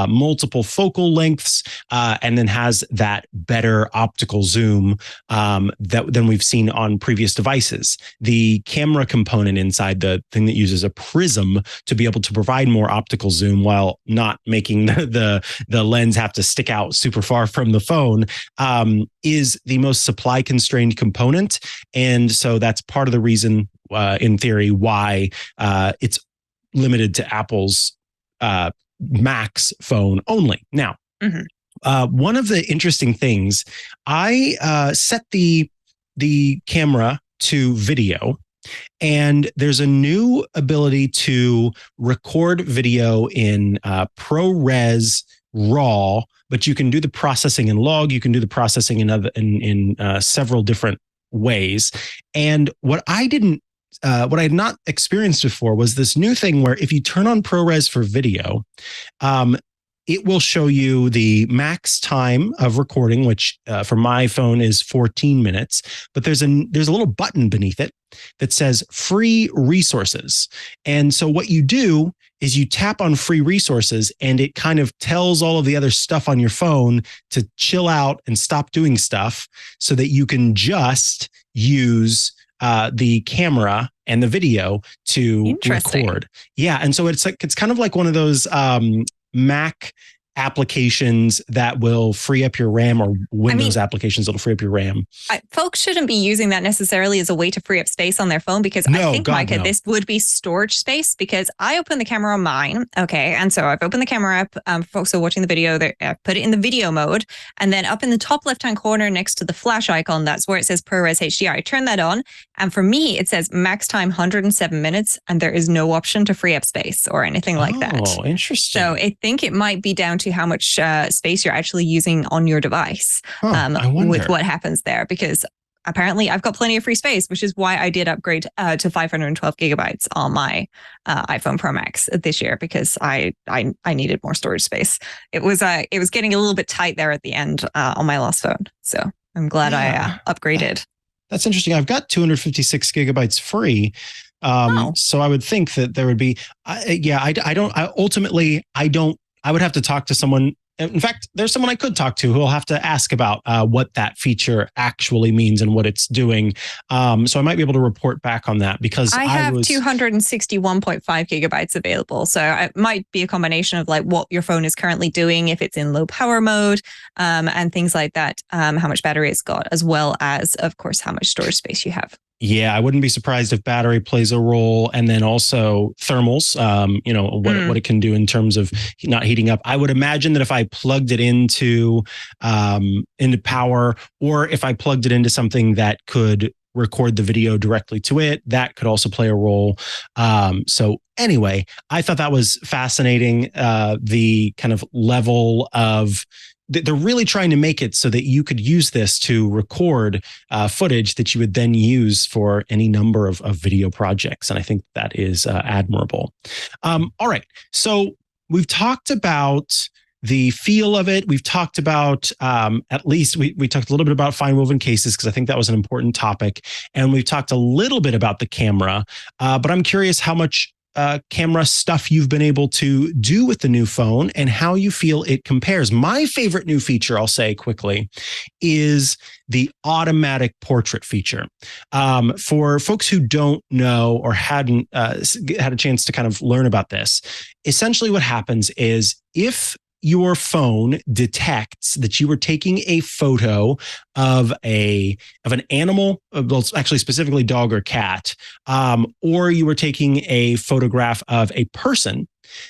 multiple focal lengths and then has that better optical zoom than we've seen on previous devices. The camera component inside the thing that uses a prism to be able to provide more optical zoom while not making the lens have to stick out super far from the phone is the most supply constrained component. And so that's part of the reason, in theory, why it's limited to Apple's Max phone only. Now, one of the interesting things, I set the camera to video, and there's a new ability to record video in ProRes RAW, but you can do the processing in log. You can do the processing in several different ways. And what I had not experienced before was this new thing where if you turn on ProRes for video, it will show you the max time of recording, which for my phone is 14 minutes. But there's a little button beneath it that says free resources. And so what you do is you tap on free resources and it kind of tells all of the other stuff on your phone to chill out and stop doing stuff so that you can just use the camera and the video to record. Yeah. And so it's kind of like one of those Mac applications that will free up your RAM, or Windows applications that'll free up your RAM. Folks shouldn't be using that necessarily as a way to free up space on their phone, because I think, Mikah, this would be storage space, because I open the camera on mine. Okay. And so I've opened the camera up. Folks are watching the video. I put it in the video mode. And then up in the top left-hand corner next to the flash icon, that's where it says ProRes HDR. I turn that on. And for me, it says max time 107 minutes. And there is no option to free up space or anything like that. Oh, interesting. So I think it might be down to how much space you're actually using on your device with what happens there, because apparently I've got plenty of free space, which is why I did upgrade to 512 gigabytes on my iPhone Pro Max this year, because I needed more storage space. It was getting a little bit tight there at the end on my last phone. So I'm glad I upgraded. That's interesting. I've got 256 gigabytes free. So I would think that there would be, I would have to talk to someone. In fact, there's someone I could talk to who will have to ask about what that feature actually means and what it's doing. So I might be able to report back on that, because I have 261.5 gigabytes available. So it might be a combination of like what your phone is currently doing, if it's in low power mode, and things like that, how much battery it's got, as well as, of course, how much storage space you have. Yeah, I wouldn't be surprised if battery plays a role, and then also thermals, what it can do in terms of not heating up. I would imagine that if I plugged it into power, or if I plugged it into something that could record the video directly to it, that could also play a role. So anyway, I thought that was fascinating. The kind of level of they're really trying to make it so that you could use this to record footage that you would then use for any number of video projects. And I think that is admirable. All right. So we've talked about the feel of it. We've talked about, at least we talked a little bit about FineWoven cases, because I think that was an important topic. And we've talked a little bit about the camera, but I'm curious how much camera stuff you've been able to do with the new phone and how you feel it compares. My favorite new feature, I'll say quickly, is the automatic portrait feature. For folks who don't know or hadn't had a chance to kind of learn about this, essentially what happens is if your phone detects that you were taking a photo of an animal, well, actually specifically dog or cat, or you were taking a photograph of a person,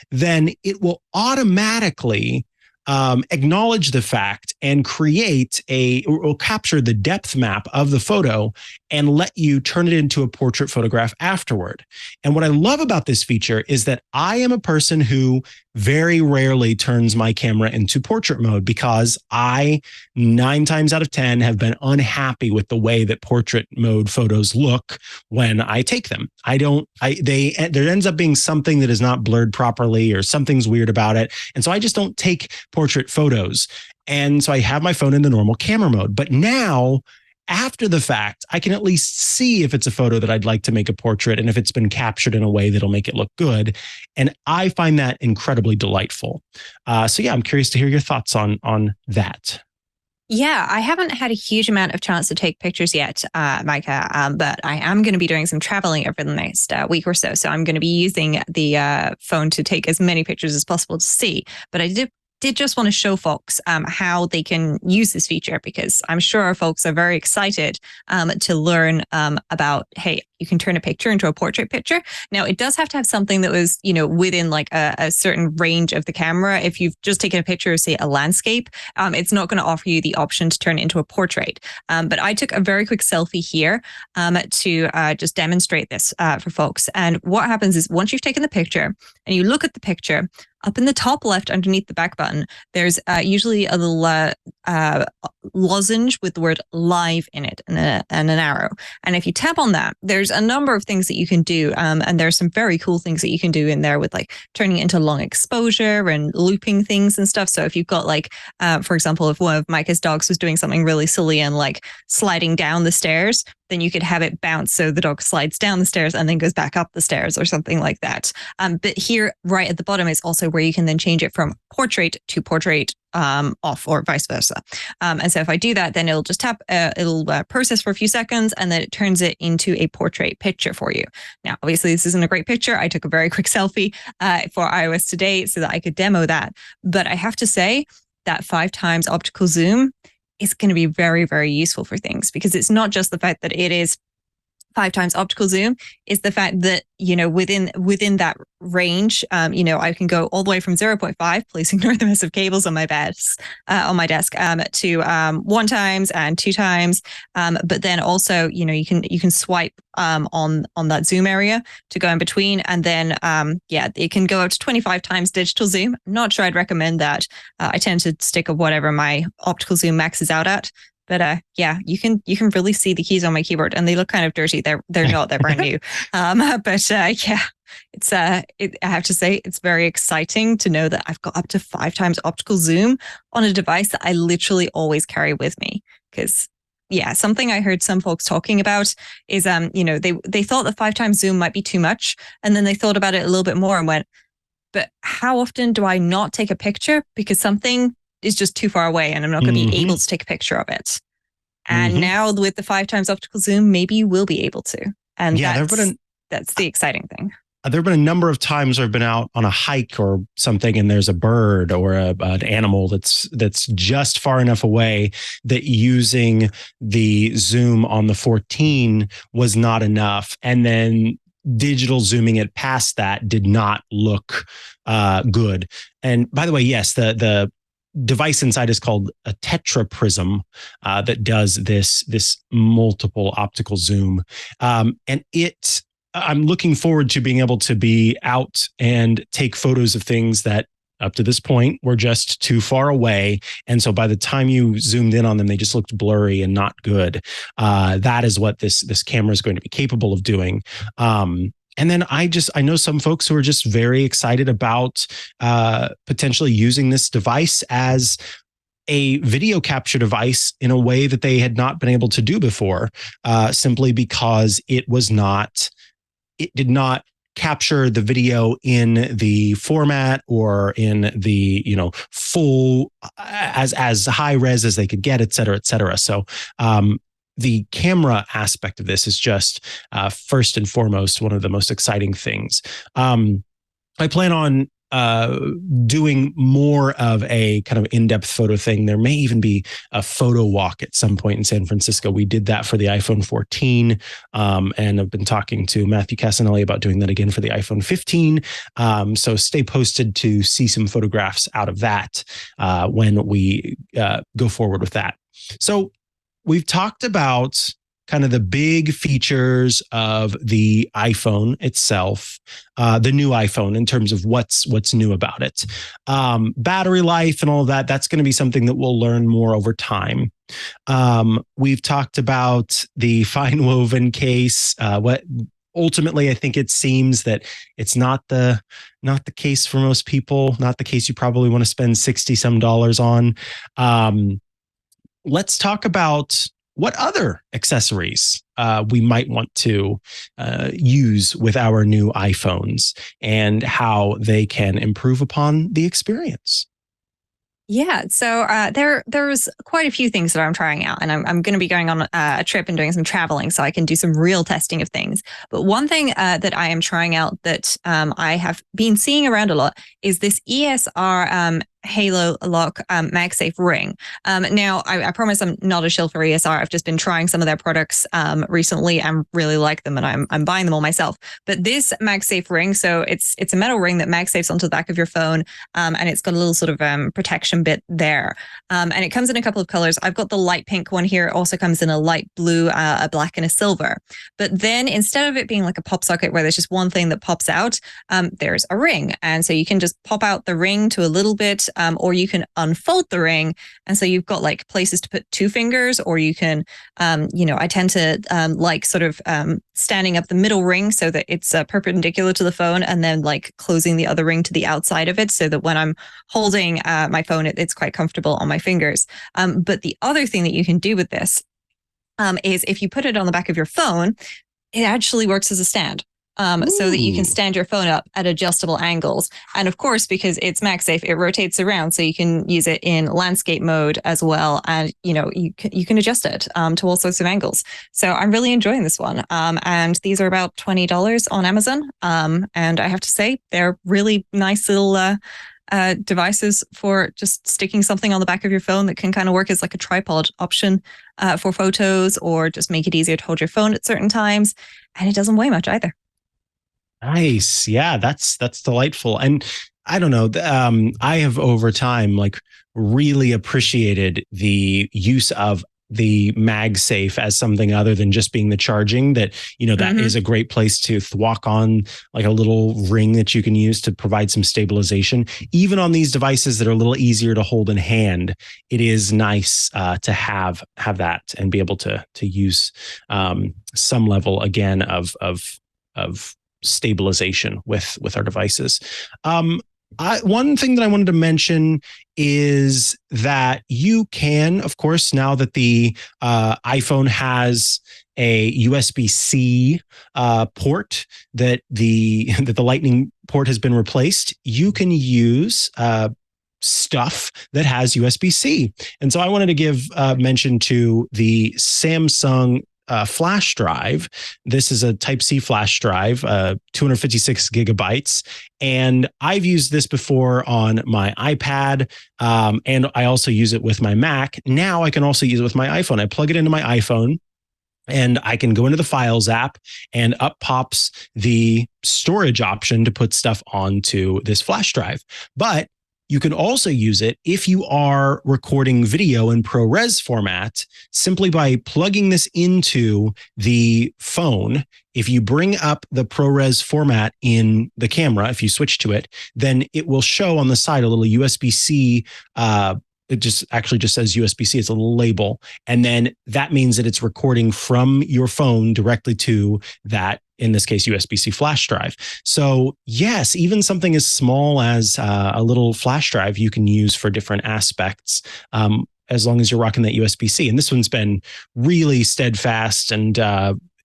then it will automatically acknowledge the fact and will capture the depth map of the photo and let you turn it into a portrait photograph afterward. And what I love about this feature is that I am a person who very rarely turns my camera into portrait mode, because I 9 times out of 10 have been unhappy with the way that portrait mode photos look when I take them. There ends up being something that is not blurred properly, or something's weird about it. And so I just don't take portrait photos. And so I have my phone in the normal camera mode. But now, after the fact, I can at least see if it's a photo that I'd like to make a portrait, and if it's been captured in a way that'll make it look good. And I find that incredibly delightful. So yeah, I'm curious to hear your thoughts on that. Yeah, I haven't had a huge amount of chance to take pictures yet, Mikah, but I am going to be doing some traveling over the next week or so. So I'm going to be using the phone to take as many pictures as possible to see. But I did just want to show folks how they can use this feature, because I'm sure our folks are very excited to learn about, hey, you can turn a picture into a portrait picture. Now, it does have to have something that was, within like a certain range of the camera. If you've just taken a picture of, say, a landscape, it's not going to offer you the option to turn it into a portrait. But I took a very quick selfie here to just demonstrate this for folks. And what happens is, once you've taken the picture and you look at the picture, up in the top left underneath the back button, there's usually a little lozenge with the word live in it and an arrow. And if you tap on that, there's a number of things that you can do. And there's some very cool things that you can do in there with like turning it into long exposure and looping things and stuff. So if you've got like, for example, if one of Mikah's dogs was doing something really silly and like sliding down the stairs, then you could have it bounce so the dog slides down the stairs and then goes back up the stairs or something like that. But here, right at the bottom, is also where you can then change it from portrait to portrait off, or vice versa. And so if I do that, then it'll just tap, it'll process for a few seconds, and then it turns it into a portrait picture for you. Now, obviously, this isn't a great picture. I took a very quick selfie for iOS today so that I could demo that. But I have to say that 5x optical zoom is going to be very, very useful for things, because it's not just the fact that it is 5x optical zoom, is the fact that, within that range, I can go all the way from 0.5, placing north and south cables on my desk, to 1x and 2x. But then also, you can swipe on that zoom area to go in between. And then, it can go up to 25x digital zoom. I'm not sure I'd recommend that. I tend to stick with whatever my optical zoom maxes out at. But you can really see the keys on my keyboard, and they look kind of dirty. They're not. They're brand new. It's I have to say, it's very exciting to know that I've got up to 5x optical zoom on a device that I literally always carry with me. Because something I heard some folks talking about is they thought the 5x zoom might be too much, and then they thought about it a little bit more and went, but how often do I not take a picture because something is just too far away and I'm not going to be able to take a picture of it? And now with the 5x optical zoom, maybe you will be able to. And that's the exciting thing. there have been a number of times where I've been out on a hike or something, and there's a bird or an animal that's just far enough away that using the zoom on the 14 was not enough, and then digital zooming it past that did not look good. And by the way, yes, the device inside is called a tetraprism that does this multiple optical zoom, and I'm looking forward to being able to be out and take photos of things that up to this point were just too far away. And so by the time you zoomed in on them, they just looked blurry and not good. That is what this camera is going to be capable of doing. And then I know some folks who are just very excited about potentially using this device as a video capture device in a way that they had not been able to do before, simply because it did not capture the video in the format or in the full as high res as they could get, et cetera, et cetera. So the camera aspect of this is just first and foremost one of the most exciting things. I plan on doing more of a kind of in-depth photo thing. There may even be a photo walk at some point in San Francisco. We did that for the iPhone 14, and I've been talking to Matthew Casanelli about doing that again for the iPhone 15. So stay posted to see some photographs out of that when we go forward with that. So we've talked about kind of the big features of the iPhone itself, the new iPhone, in terms of what's new about it. Battery life and all of that, that's going to be something that we'll learn more over time. We've talked about the FineWoven case. What ultimately, I think it seems that it's not the case for most people, not the case you probably want to spend $60 some on. Let's talk about what other accessories we might want to use with our new iPhones and how they can improve upon the experience. Yeah, so there's quite a few things that I'm trying out, and I'm going to be going on a trip and doing some traveling, so I can do some real testing of things. But one thing that I am trying out that I have been seeing around a lot is this ESR Halo Lock MagSafe ring. Now, I promise I'm not a shill for ESR. I've just been trying some of their products recently and really like them, and I'm buying them all myself. But this MagSafe ring, so it's a metal ring that MagSafes onto the back of your phone, and it's got a little sort of protection bit there. And it comes in a couple of colors. I've got the light pink one here. It also comes in a light blue, a black, and a silver. But then instead of it being like a pop socket where there's just one thing that pops out, there's a ring. And so you can just pop out the ring to a little bit, or you can unfold the ring. And so you've got like places to put two fingers, or you can, I tend to like sort of standing up the middle ring so that it's perpendicular to the phone, and then like closing the other ring to the outside of it so that when I'm holding my phone, it's quite comfortable on my fingers. But the other thing that you can do with this is if you put it on the back of your phone, it actually works as a stand. So that you can stand your phone up at adjustable angles. And of course, because it's MagSafe, it rotates around, so you can use it in landscape mode as well. And, you can adjust it to all sorts of angles. So I'm really enjoying this one. And these are about $20 on Amazon. And I have to say, they're really nice little devices for just sticking something on the back of your phone that can kind of work as like a tripod option for photos, or just make it easier to hold your phone at certain times. And it doesn't weigh much either. Nice. Yeah, that's delightful. And I don't know, I have over time really appreciated the use of the MagSafe as something other than just being the charging, that that is a great place to thwack on like a little ring that you can use to provide some stabilization. Even on these devices that are a little easier to hold in hand, it is nice to have that and be able to use some level again of stabilization with our devices. One thing that I wanted to mention is that you can, of course, now that the iPhone has a USB-C port, that the Lightning port has been replaced, you can use stuff that has USB-C. And so I wanted to give mention to the Samsung flash drive. This is a Type-C flash drive, 256 gigabytes. And I've used this before on my iPad, and I also use it with my Mac. Now I can also use it with my iPhone. I plug it into my iPhone, and I can go into the Files app, and up pops the storage option to put stuff onto this flash drive. But you can also use it if you are recording video in ProRes format, simply by plugging this into the phone. If you bring up the ProRes format in the camera, if you switch to it, then it will show on the side a little USB-C. It just says USB-C. It's a little label. And then that means that it's recording from your phone directly to that, in this case, USB-C flash drive. So yes, even something as small as a little flash drive you can use for different aspects, as long as you're rocking that USB-C. And this one's been really steadfast and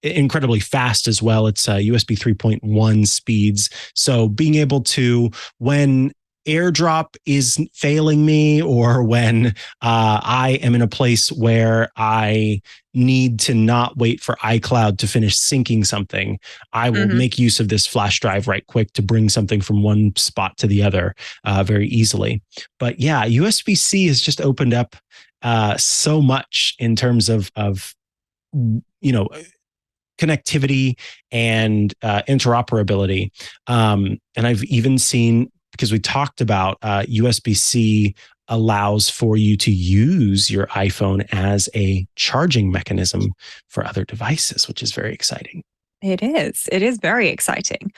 incredibly fast as well. It's USB 3.1 speeds. So being able to, when AirDrop is failing me, or when I am in a place where I need to not wait for iCloud to finish syncing something, I will make use of this flash drive right quick to bring something from one spot to the other very easily. But yeah, USB-C has just opened up so much in terms of connectivity and interoperability. And I've even seen, because we talked about USB-C allows for you to use your iPhone as a charging mechanism for other devices, which is very exciting. It is. It is very exciting.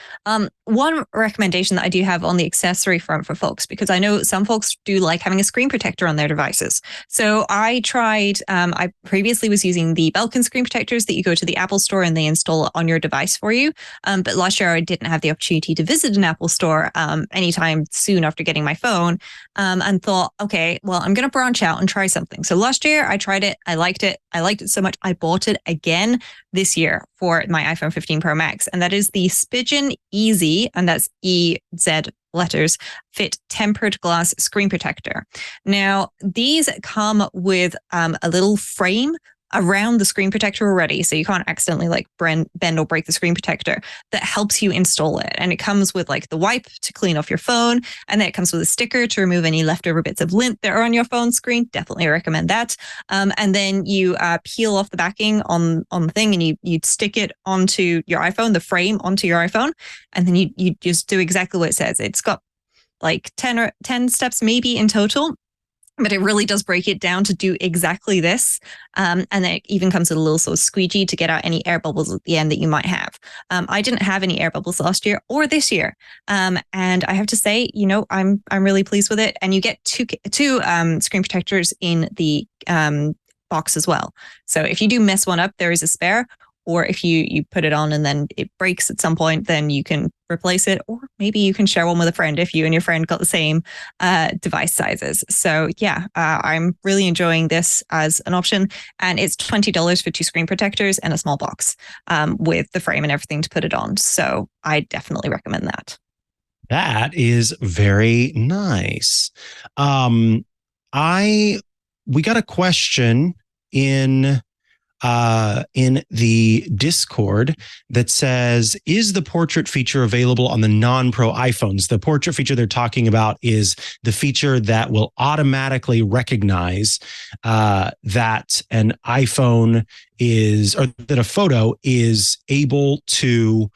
One recommendation that I do have on the accessory front for folks, because I know some folks do like having a screen protector on their devices. So I tried, I previously was using the Belkin screen protectors that you go to the Apple store and they install it on your device for you. But last year I didn't have the opportunity to visit an Apple store anytime soon after getting my phone, and thought, okay, well, I'm going to branch out and try something. So last year I tried it. I liked it. I liked it so much. I bought it again this year for my iPhone 15 Pro Max, and that is the Spigen Easy, and that's EZ letters, fit tempered glass screen protector. Now, these come with a little frame around the screen protector already, so you can't accidentally bend or break the screen protector, that helps you install it. And it comes with the wipe to clean off your phone, and then it comes with a sticker to remove any leftover bits of lint that are on your phone screen. Definitely recommend that. And then you peel off the backing on the thing, and you stick it onto your iPhone, the frame onto your iPhone, and then you just do exactly what it says. It's got 10 steps maybe in total, but it really does break it down to do exactly this. And then it even comes with a little sort of squeegee to get out any air bubbles at the end that you might have. I didn't have any air bubbles last year or this year. And I have to say, I'm really pleased with it. And you get two screen protectors in the box as well. So if you do mess one up, there is a spare. Or if you put it on and then it breaks at some point, then you can replace it. Or maybe you can share one with a friend if you and your friend got the same device sizes. So yeah, I'm really enjoying this as an option. And it's $20 for 2 screen protectors and a small box with the frame and everything to put it on. So I definitely recommend that. That is very nice. We got a question in the Discord that says, is the portrait feature available on the non-Pro iPhones? The portrait feature they're talking about is the feature that will automatically recognize that an iPhone is, or that a photo is able to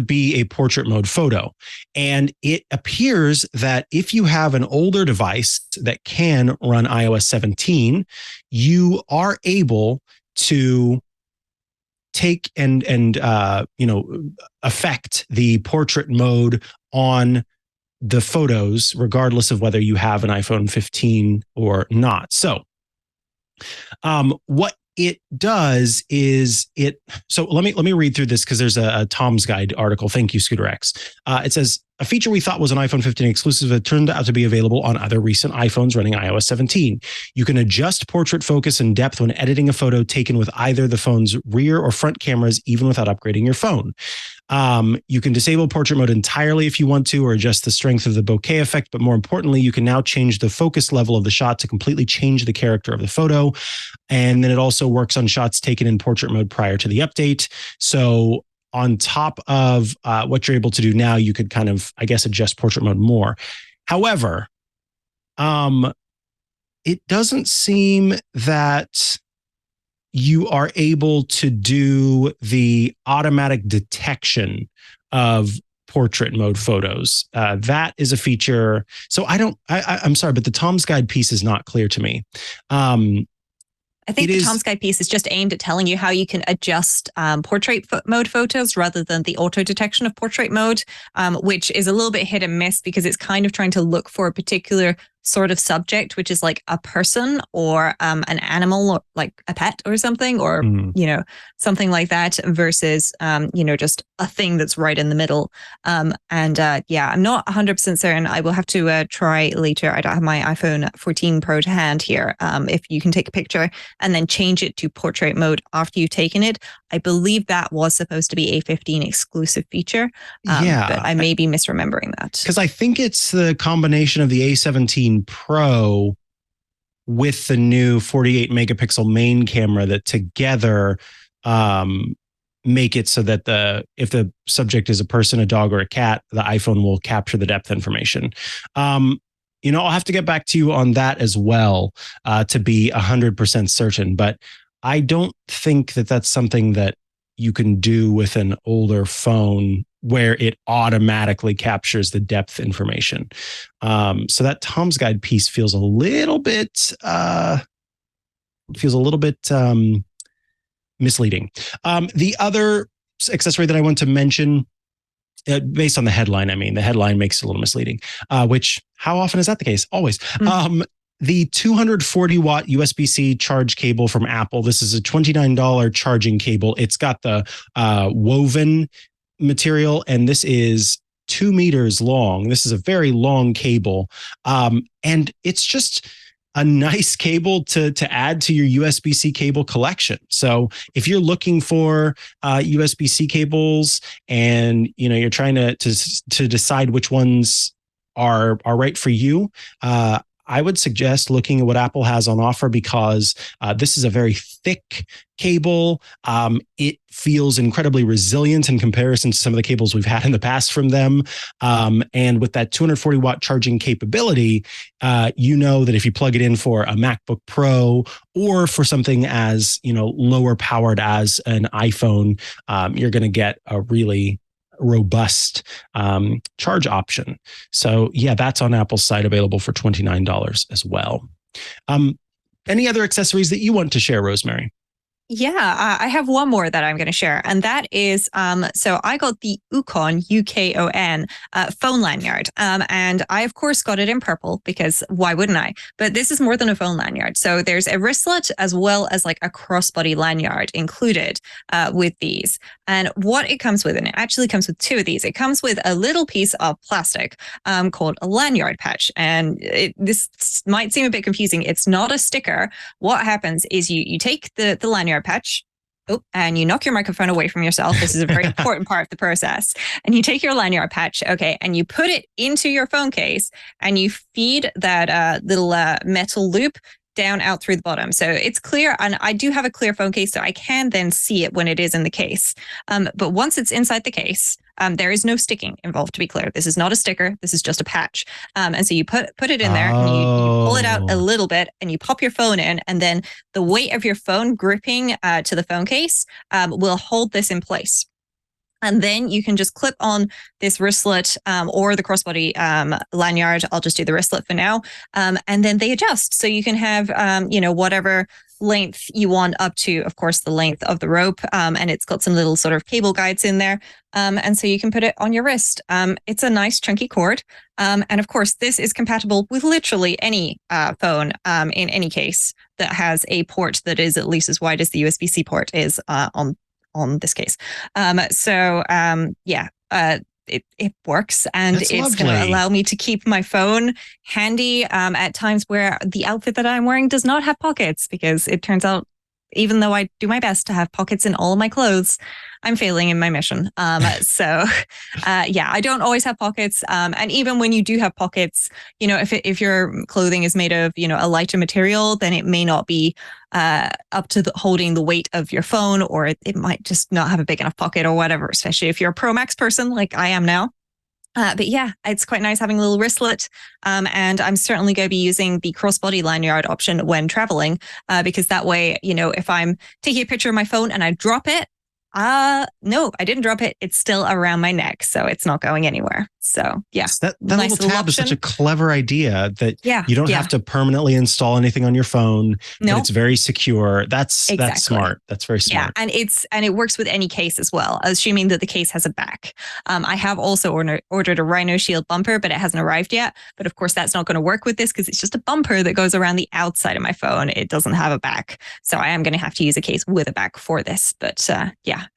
be a portrait mode photo. And it appears that if you have an older device that can run iOS 17, you are able to take and affect the portrait mode on the photos, regardless of whether you have an iPhone 15 or not. So what it does is so let me read through this, because there's a Tom's Guide article. Thank you, Scooter X. It says, a feature we thought was an iPhone 15 exclusive that turned out to be available on other recent iPhones running iOS 17. You can adjust portrait focus and depth when editing a photo taken with either the phone's rear or front cameras, even without upgrading your phone. You can disable portrait mode entirely if you want to, or adjust the strength of the bokeh effect. But more importantly, you can now change the focus level of the shot to completely change the character of the photo. And then it also works on shots taken in portrait mode prior to the update. So on top of what you're able to do now, you could kind of, I guess, adjust portrait mode more. However, it doesn't seem that you are able to do the automatic detection of portrait mode photos. That is a feature. So I'm sorry, but the Tom's Guide piece is not clear to me. I think the Tom's Guide piece is just aimed at telling you how you can adjust portrait mode photos rather than the auto detection of portrait mode, which is a little bit hit and miss because it's kind of trying to look for a particular sort of subject, which is like a person or an animal, or like a pet or something, or, something like that versus, just a thing that's right in the middle. I'm not 100% certain. I will have to try later. I don't have my iPhone 14 Pro to hand here. If you can take a picture and then change it to portrait mode after you've taken it. I believe that was supposed to be a 15 exclusive feature. But I may be misremembering that. Because I think it's the combination of the A17 Pro with the new 48 megapixel main camera that together make it so that if the subject is a person, a dog, or a cat, the iPhone will capture the depth information. I'll have to get back to you on that as well to be 100% certain, but I don't think that that's something that you can do with an older phone where it automatically captures the depth information. So that Tom's Guide piece feels a little bit misleading. The other accessory that I want to mention, based on the headline, the headline makes it a little misleading, which how often is that the case? Always. The 240 watt USB-C charge cable from Apple. This is a $29 charging cable. It's got the woven material, and this is 2 meters long. This is a very long cable. And it's just a nice cable to add to your USB-C cable collection. So if you're looking for USB-C cables and you're trying to decide which ones are right for you, I would suggest looking at what Apple has on offer, because this is a very thick cable. It feels incredibly resilient in comparison to some of the cables we've had in the past from them. And with that 240 watt charging capability, that if you plug it in for a MacBook Pro or for something as, lower powered as an iPhone, you're going to get a really robust charge option. So that's on Apple's site, available for $29 as well. Any other accessories that you want to share, Rosemary? Yeah, I have one more that I'm going to share, and that is, so I got the UKON, UKON, phone lanyard, and I, of course, got it in purple because why wouldn't I? But this is more than a phone lanyard. So there's a wristlet as well as like a crossbody lanyard included with these. And what it comes with, and it actually comes with two of these, it comes with a little piece of plastic called a lanyard patch. And this might seem a bit confusing. It's not a sticker. What happens is you take the lanyard patch, and you knock your microphone away from yourself. This is a very important part of the process. And you take your lanyard patch, and you put it into your phone case, and you feed that little metal loop down out through the bottom. So it's clear, and I do have a clear phone case, so I can then see it when it is in the case. But once it's inside the case, there is no sticking involved, to be clear. This is not a sticker. This is just a patch. And so you put it in there, and you pull it out a little bit, and you pop your phone in, and then the weight of your phone gripping to the phone case will hold this in place. And then you can just clip on this wristlet or the crossbody lanyard. I'll just do the wristlet for now. And then they adjust. So you can have, whatever length you want up to, of course, the length of the rope. And it's got some little sort of cable guides in there. And so you can put it on your wrist. It's a nice chunky cord. And of course, this is compatible with literally any phone in any case that has a port that is at least as wide as the USB-C port is on this case. it works, and That's it's going to allow me to keep my phone handy at times where the outfit that I'm wearing does not have pockets, because it turns out, even though I do my best to have pockets in all of my clothes, I'm failing in my mission. So I don't always have pockets. And even when you do have pockets, if your clothing is made of, a lighter material, then it may not be up to holding the weight of your phone, or it might just not have a big enough pocket or whatever, especially if you're a Pro Max person like I am now. But yeah, it's quite nice having a little wristlet. And I'm certainly going to be using the crossbody lanyard option when traveling, because that way, if I'm taking a picture of my phone and I drop it, no, I didn't drop it. It's still around my neck, so it's not going anywhere. So yeah, that nice little tab is such a clever idea that you don't have to permanently install anything on your phone. No, it's very secure. That's smart. That's very smart. Yeah, and it works with any case as well, assuming that the case has a back. I have also ordered a Rhino Shield bumper, but it hasn't arrived yet. But of course, that's not going to work with this, because it's just a bumper that goes around the outside of my phone. It doesn't have a back, so I am going to have to use a case with a back for this. But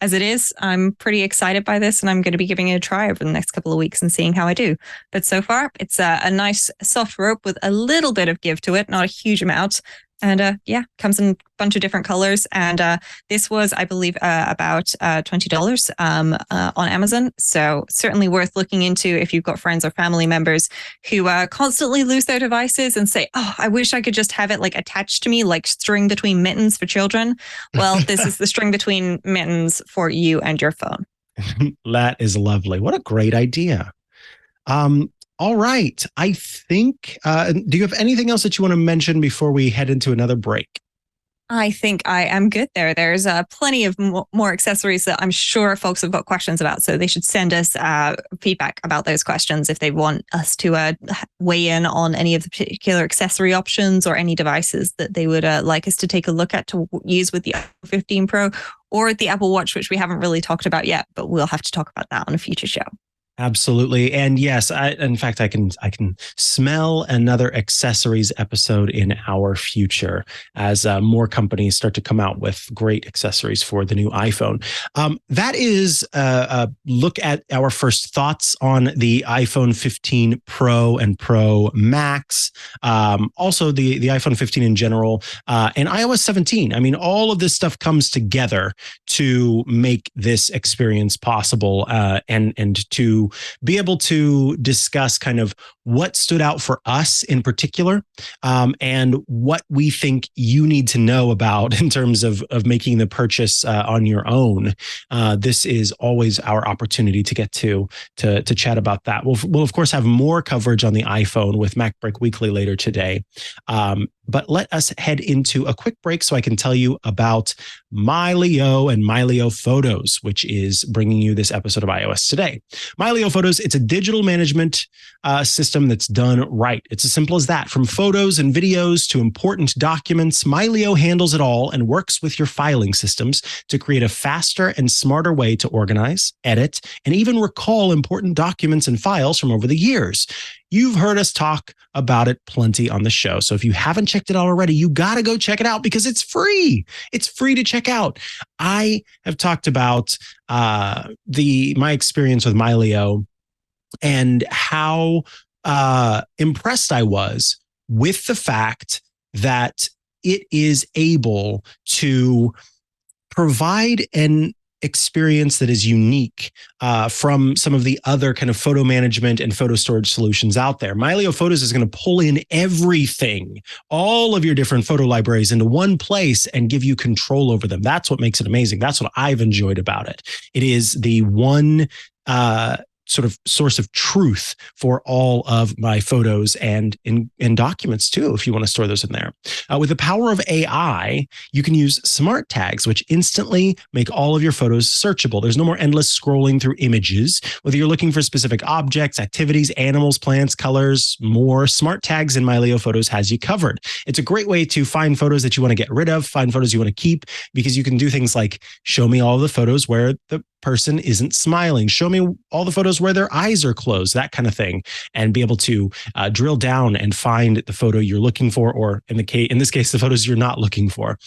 as it is, I'm pretty excited by this, and I'm going to be giving it a try over the next couple of weeks and seeing how I do. But so far, it's a nice soft rope with a little bit of give to it, not a huge amount. And comes in a bunch of different colors. And this was, I believe, about $20 on Amazon. So certainly worth looking into if you've got friends or family members who constantly lose their devices and say, oh, I wish I could just have it like attached to me, like string between mittens for children. Well, this is the string between mittens for you and your phone. That is lovely. What a great idea. All right. I think, do you have anything else that you want to mention before we head into another break? I think I am good there. There's plenty of more accessories that I'm sure folks have got questions about. So they should send us feedback about those questions if they want us to weigh in on any of the particular accessory options or any devices that they would like us to take a look at to use with the iPhone 15 Pro or the Apple Watch, which we haven't really talked about yet, but we'll have to talk about that on a future show. Absolutely. And yes, in fact, I can smell another accessories episode in our future as more companies start to come out with great accessories for the new iPhone. That is a look at our first thoughts on the iPhone 15 Pro and Pro Max. Also the iPhone 15 in general, and iOS 17. I mean, all of this stuff comes together to make this experience possible, and to be able to discuss kind of what stood out for us in particular, and what we think you need to know about in terms of making the purchase on your own. This is always our opportunity to get to chat about that. We'll of course have more coverage on the iPhone with Mac Break Weekly later today. But let us head into a quick break so I can tell you about MyLeo and MyLeo Photos, which is bringing you this episode of iOS Today. MyLeo Photos, it's a digital management system that's done right. It's as simple as that. From photos and videos to important documents, MyLeo handles it all and works with your filing systems to create a faster and smarter way to organize, edit, and even recall important documents and files from over the years. You've heard us talk about it plenty on the show. So if you haven't checked it out already, you got to go check it out because it's free. It's free to check out. I have talked about my experience with MyLeo and how impressed I was with the fact that it is able to provide an experience that is unique from some of the other kind of photo management and photo storage solutions out there. MyLeo Photos is going to pull in everything, all of your different photo libraries into one place and give you control over them. That's what makes it amazing. That's what I've enjoyed about it. It is the one sort of source of truth for all of my photos and in documents too, if you want to store those in there. With the power of AI, you can use smart tags, which instantly make all of your photos searchable. There's no more endless scrolling through images. Whether you're looking for specific objects, activities, animals, plants, colors, more, smart tags in MyLeo Photos has you covered. It's a great way to find photos that you want to get rid of, find photos you want to keep, because you can do things like show me all of the photos where the person isn't smiling. Show me all the photos where their eyes are closed, that kind of thing, and be able to drill down and find the photo you're looking for, or in this case, the photos you're not looking for.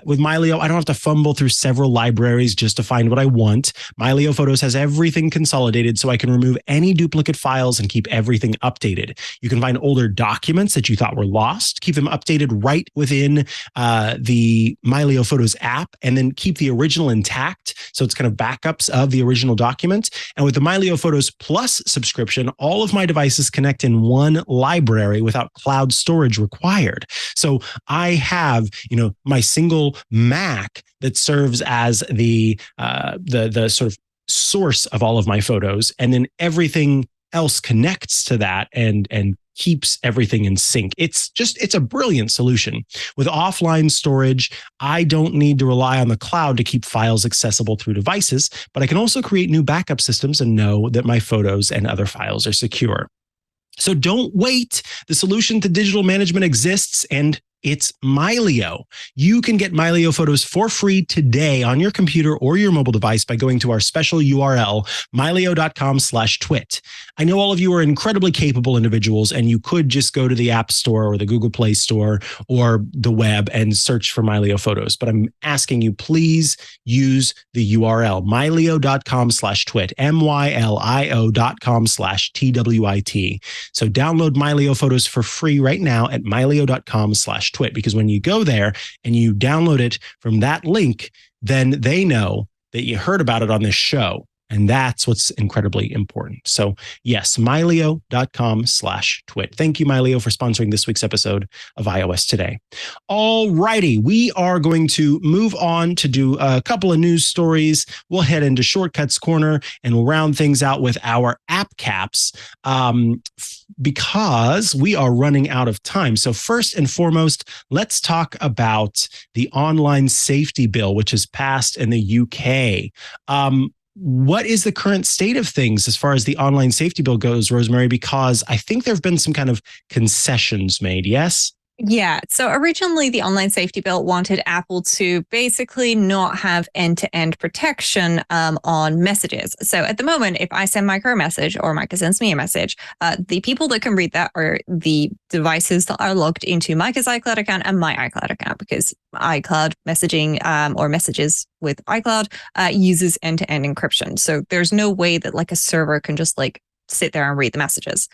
With MyLeo, I don't have to fumble through several libraries just to find what I want. MyLeo Photos has everything consolidated, so I can remove any duplicate files and keep everything updated. You can find older documents that you thought were lost, keep them updated right within the MyLeo Photos app, and then keep the original intact. So it's kind of backups of the original document. And with the MyLeo Photos Plus subscription, all of my devices connect in one library without cloud storage required. So I have, my single Mac that serves as the sort of source of all of my photos, and then everything else connects to that and keeps everything in sync. It's a brilliant solution. With offline storage, I don't need to rely on the cloud to keep files accessible through devices, but I can also create new backup systems and know that my photos and other files are secure. So don't wait. The solution to digital management exists, and it's MyLeo. You can get MyLeo Photos for free today on your computer or your mobile device by going to our special URL, myleo.com/twit. I know all of you are incredibly capable individuals, and you could just go to the App Store or the Google Play Store or the web and search for MyLeo Photos. But I'm asking you, please use the URL, myleo.com/twit, mylio.com/twit. So download MyLeo Photos for free right now at myleo.com/twit, because when you go there and you download it from that link, then they know that you heard about it on this show. And that's what's incredibly important. So yes, myleo.com/twit. Thank you, MyLeo, for sponsoring this week's episode of iOS Today. All righty, we are going to move on to do a couple of news stories. We'll head into Shortcuts Corner and we'll round things out with our app caps because we are running out of time. So first and foremost, let's talk about the online safety bill, which has passed in the UK. What is the current state of things as far as the online safety bill goes, Rosemary? Because I think there have been some kind of concessions made, yes? Yeah. So originally, the online safety bill wanted Apple to basically not have end-to-end protection on messages. So at the moment, if I send Mikah a message or Mikah sends me a message, the people that can read that are the devices that are logged into Mikah's iCloud account and my iCloud account, because iCloud messaging or messages with iCloud uses end-to-end encryption. So there's no way that like a server can just like sit there and read the messages.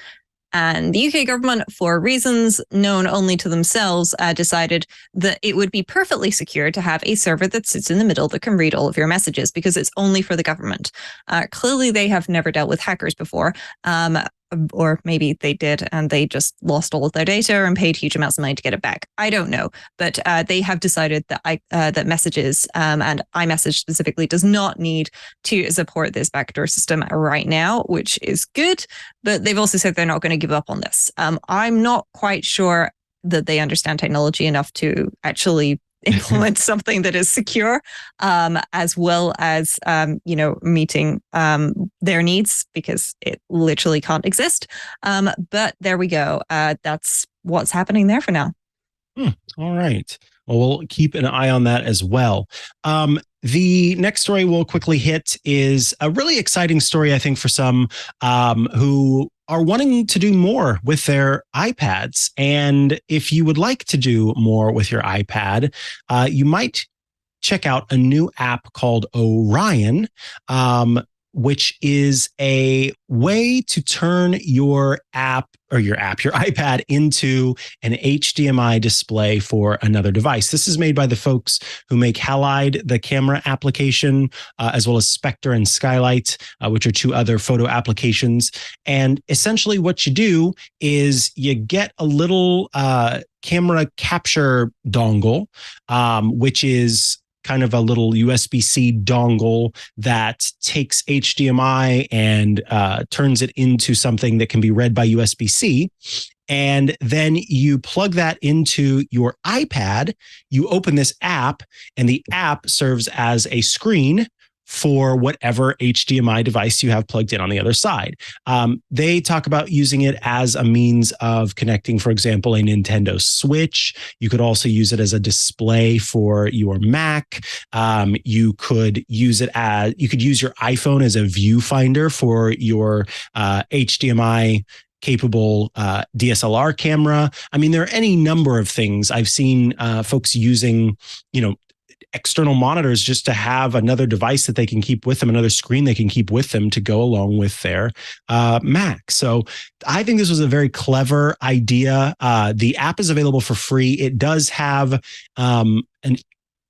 And the UK government, for reasons known only to themselves, decided that it would be perfectly secure to have a server that sits in the middle that can read all of your messages because it's only for the government. Clearly, they have never dealt with hackers before. Or maybe they did and they just lost all of their data and paid huge amounts of money to get it back. I don't know. But they have decided that that messages and iMessage specifically does not need to support this backdoor system right now, which is good. But they've also said they're not going to give up on this. I'm not quite sure that they understand technology enough to actually implement something that is secure, as well as, meeting their needs, because it literally can't exist. But there we go. That's what's happening there for now. All right. Well, we'll keep an eye on that as well. The next story we'll quickly hit is a really exciting story, I think, for some who are wanting to do more with their iPads. And if you would like to do more with your iPad, you might check out a new app called Orion, which is a way to turn your iPad into an HDMI display for another device. This is made by the folks who make Halide, the camera application, as well as Spectre and Skylight, which are two other photo applications. And essentially what you do is you get a little camera capture dongle, which is kind of a little USB-C dongle that takes HDMI and turns it into something that can be read by USB-C. And then you plug that into your iPad, you open this app, and the app serves as a screen for whatever HDMI device you have plugged in on the other side. They talk about using it as a means of connecting, for example, a Nintendo Switch. You could also use it as a display for your Mac. You could use your iPhone as a viewfinder for your HDMI capable DSLR camera. I mean, there are any number of things. I've seen folks using, external monitors just to have another device that they can keep with them, another screen they can keep with them to go along with their Mac. So I think this was a very clever idea. The app is available for free. It does have an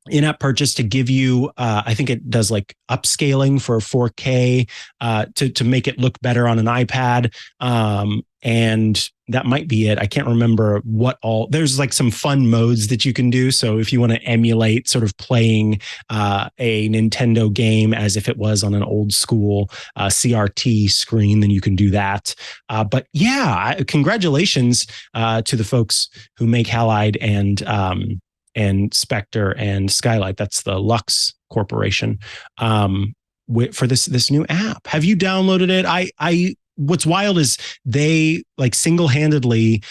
in-app purchase to give you, I think it does like upscaling for 4K to make it look better on an iPad. And that might be it. I can't remember what all, there's like some fun modes that you can do. So if you want to emulate sort of playing a Nintendo game as if it was on an old school CRT screen, then you can do that. But yeah, congratulations to the folks who make Halide and Spectre and Skylight. That's the Lux Corporation for this new app. Have you downloaded it? What's wild is they like single-handedly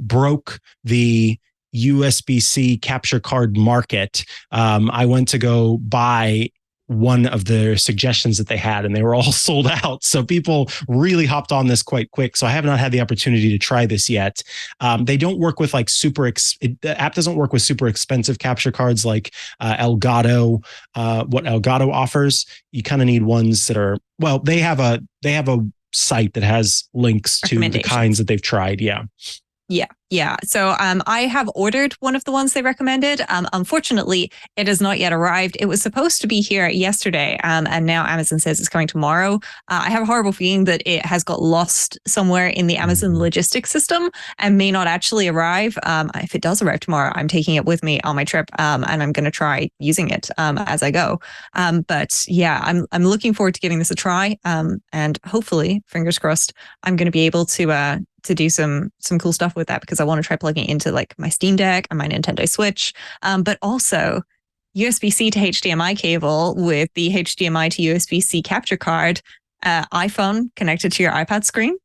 broke the USB-C capture card market. I went to go buy one of the suggestions that they had, and they were all sold out. So people really hopped on this quite quick. So I have not had the opportunity to try this yet. They don't work with like the app doesn't work with super expensive capture cards like Elgato. What Elgato offers, you kind of need ones that are, well, they have a site that has links to the kinds that they've tried. Yeah. So I have ordered one of the ones they recommended. Unfortunately, it has not yet arrived. It was supposed to be here yesterday, and now Amazon says it's coming tomorrow. I have a horrible feeling that it has got lost somewhere in the Amazon logistics system and may not actually arrive. If it does arrive tomorrow, I'm taking it with me on my trip, and I'm going to try using it as I go. But yeah, I'm looking forward to giving this a try, and hopefully, fingers crossed, I'm going to be able to do some cool stuff with that, because I want to try plugging it into like my Steam Deck and my Nintendo Switch, but also USB-C to HDMI cable with the HDMI to USB-C capture card, iPhone connected to your iPad screen,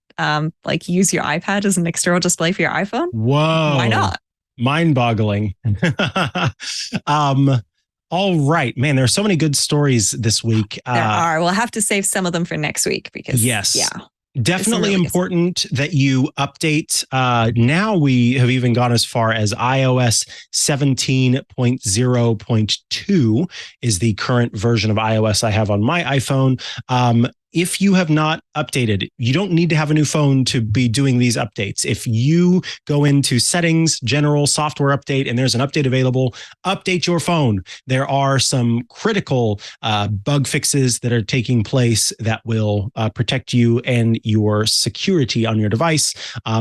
like use your iPad as an external display for your iPhone. Whoa. Why not? Mind-boggling. All right, man, there are so many good stories this week. There are. We'll have to save some of them for next week because definitely really important that you update. Now we have even gone as far as iOS 17.0.2 is the current version of iOS I have on my iPhone. If you have not updated, you don't need to have a new phone to be doing these updates. If you go into settings, general software update, and there's an update available, update your phone. There are some critical bug fixes that are taking place that will protect you and your security on your device.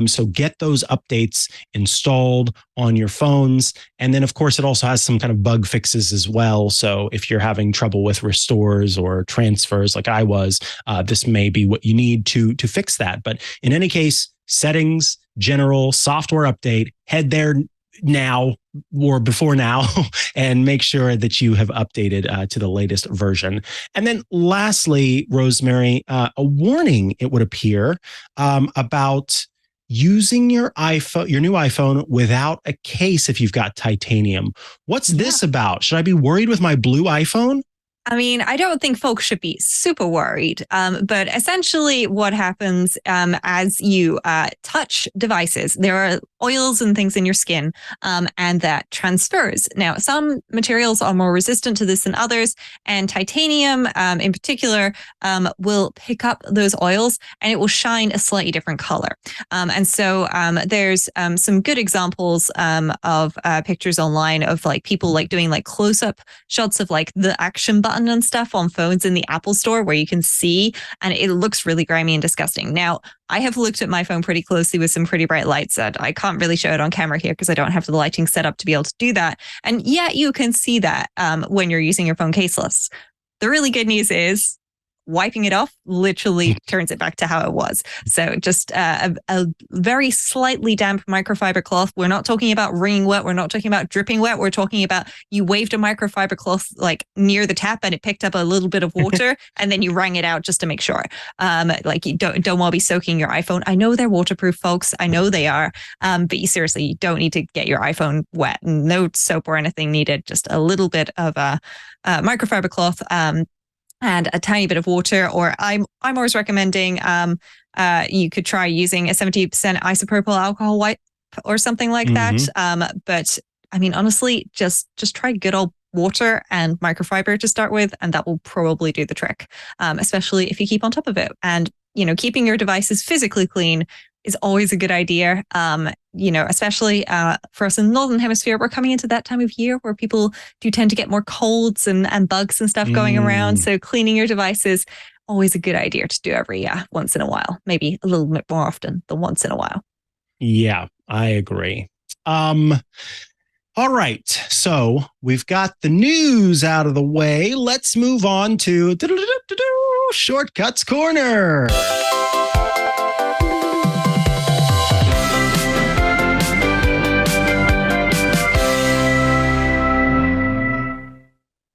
So get those updates installed on your phones. And then, of course, it also has some kind of bug fixes as well. So if you're having trouble with restores or transfers like I was, this may be what you need to fix that. But in any case, settings, general, software update, head there now or before now and make sure that you have updated to the latest version. And then lastly, Rosemary, a warning, it would appear, about using your new iPhone without a case if you've got titanium. What's this about? Should I be worried with my blue iPhone? I mean, I don't think folks should be super worried, but essentially what happens as you touch devices, there are oils and things in your skin, and that transfers. Now, some materials are more resistant to this than others, and titanium in particular will pick up those oils and it will shine a slightly different color. And so there's some good examples of pictures online of like people like doing like close-up shots of like the action button and stuff on phones in the Apple Store where you can see, and it looks really grimy and disgusting. Now, I have looked at my phone pretty closely with some pretty bright lights that I can't really show it on camera here because I don't have the lighting set up to be able to do that. And yet you can see that when you're using your phone caseless. The really good news is wiping it off literally turns it back to how it was. So just a very slightly damp microfiber cloth. We're not talking about wringing wet. We're not talking about dripping wet. We're talking about you waved a microfiber cloth like near the tap and it picked up a little bit of water and then you wrung it out just to make sure. Like you don't want to be soaking your iPhone. I know they're waterproof, folks. I know they are. But you seriously don't need to get your iPhone wet. No soap or anything needed. Just a little bit of a microfiber cloth. And a tiny bit of water, or I'm always recommending you could try using a 70% isopropyl alcohol wipe or something like that. But I mean, honestly, just try good old water and microfiber to start with, and that will probably do the trick, especially if you keep on top of it. And, keeping your devices physically clean is always a good idea. Especially for us in the Northern Hemisphere, we're coming into that time of year where people do tend to get more colds and bugs and stuff going around. So cleaning your devices, always a good idea to do every once in a while, maybe a little bit more often than once in a while. Yeah, I agree. All right. So we've got the news out of the way. Let's move on to Shortcuts Corner.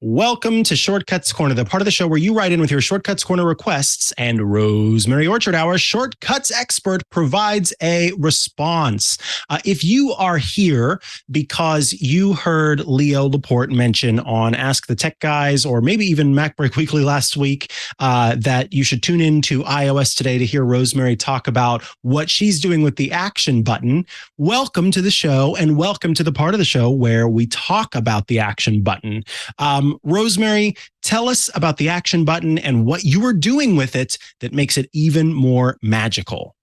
Welcome to Shortcuts Corner, the part of the show where you write in with your Shortcuts Corner requests, and Rosemary Orchard, our Shortcuts expert, provides a response. If you are here because you heard Leo Laporte mention on Ask the Tech Guys, or maybe even MacBreak Weekly last week, that you should tune in to iOS Today to hear Rosemary talk about what she's doing with the action button, welcome to the show, and welcome to the part of the show where we talk about the action button. Rosemary, tell us about the action button and what you are doing with it that makes it even more magical.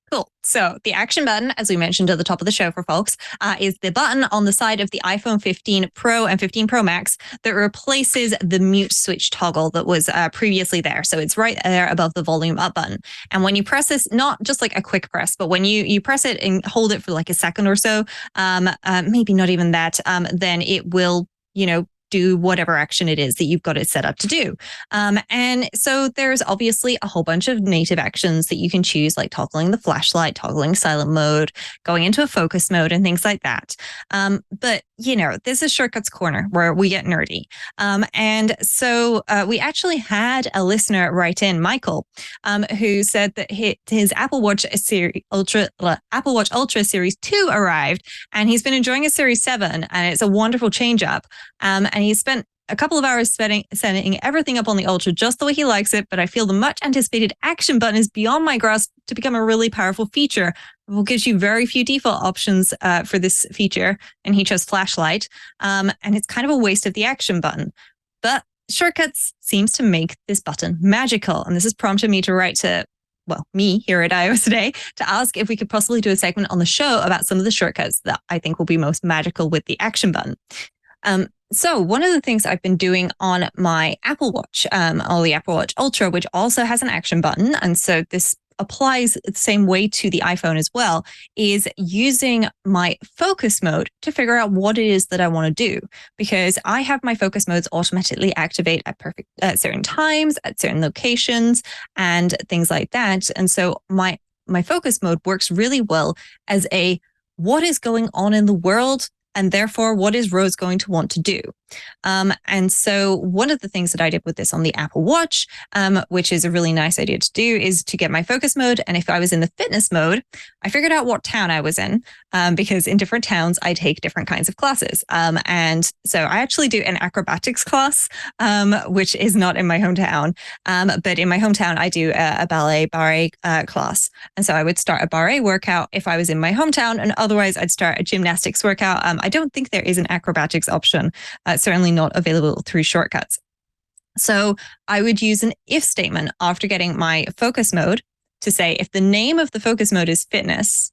Cool. So the action button, as we mentioned at the top of the show for folks, is the button on the side of the iPhone 15 Pro and 15 Pro Max that replaces the mute switch toggle that was previously there. So it's right there above the volume up button. And when you press this, not just like a quick press, but when you press it and hold it for like a second or so, maybe not even that, then it will, do whatever action it is that you've got it set up to do. And so there's obviously a whole bunch of native actions that you can choose, like toggling the flashlight, toggling silent mode, going into a focus mode and things like that. But, this is Shortcuts Corner where we get nerdy. And so we actually had a listener write in, Michael, who said that his Apple Watch Ultra Series 2 arrived, and he's been enjoying a Series 7, and it's a wonderful change up. And he spent a couple of hours setting everything up on the Ultra just the way he likes it, but I feel the much anticipated action button is beyond my grasp to become a really powerful feature. It gives you very few default options for this feature, and he chose flashlight, and it's kind of a waste of the action button. But Shortcuts seems to make this button magical, and this has prompted me to write to me here at iOS Today to ask if we could possibly do a segment on the show about some of the shortcuts that I think will be most magical with the action button. So one of the things I've been doing on my Apple Watch, or the Apple Watch Ultra, which also has an action button, and so this applies the same way to the iPhone as well, is using my focus mode to figure out what it is that I want to do. Because I have my focus modes automatically activate at certain times, at certain locations, and things like that. And so my focus mode works really well as a what is going on in the world, and therefore, what is Rose going to want to do? And so one of the things that I did with this on the Apple Watch, which is a really nice idea to do, is to get my focus mode. And if I was in the fitness mode, I figured out what town I was in, because in different towns, I take different kinds of classes. And so I actually do an acrobatics class, which is not in my hometown. But in my hometown, I do a ballet class. And so I would start a ballet workout if I was in my hometown, and otherwise I'd start a gymnastics workout. I don't think there is an acrobatics option, certainly not available through Shortcuts. So I would use an if statement after getting my focus mode to say, if the name of the focus mode is fitness,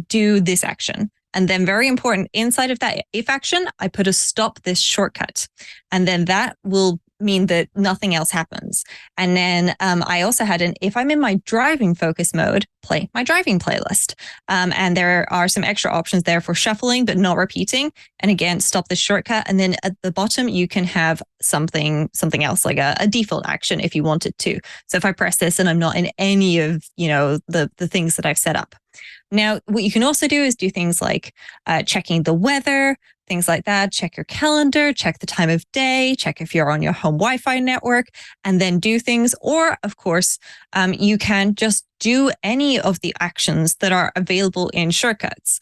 do this action. And then very important, inside of that if action, I put a stop this shortcut. And then that will mean that nothing else happens. And then I also had if I'm in my driving focus mode, play my driving playlist. And there are some extra options there for shuffling, but not repeating. And again, stop the shortcut. And then at the bottom, you can have something else, like a default action if you wanted to. So if I press this and I'm not in any of, the things that I've set up. Now, what you can also do is do things like checking the weather, things like that. Check your calendar, check the time of day, check if you're on your home Wi-Fi network, and then do things. Or, of course, you can just do any of the actions that are available in shortcuts.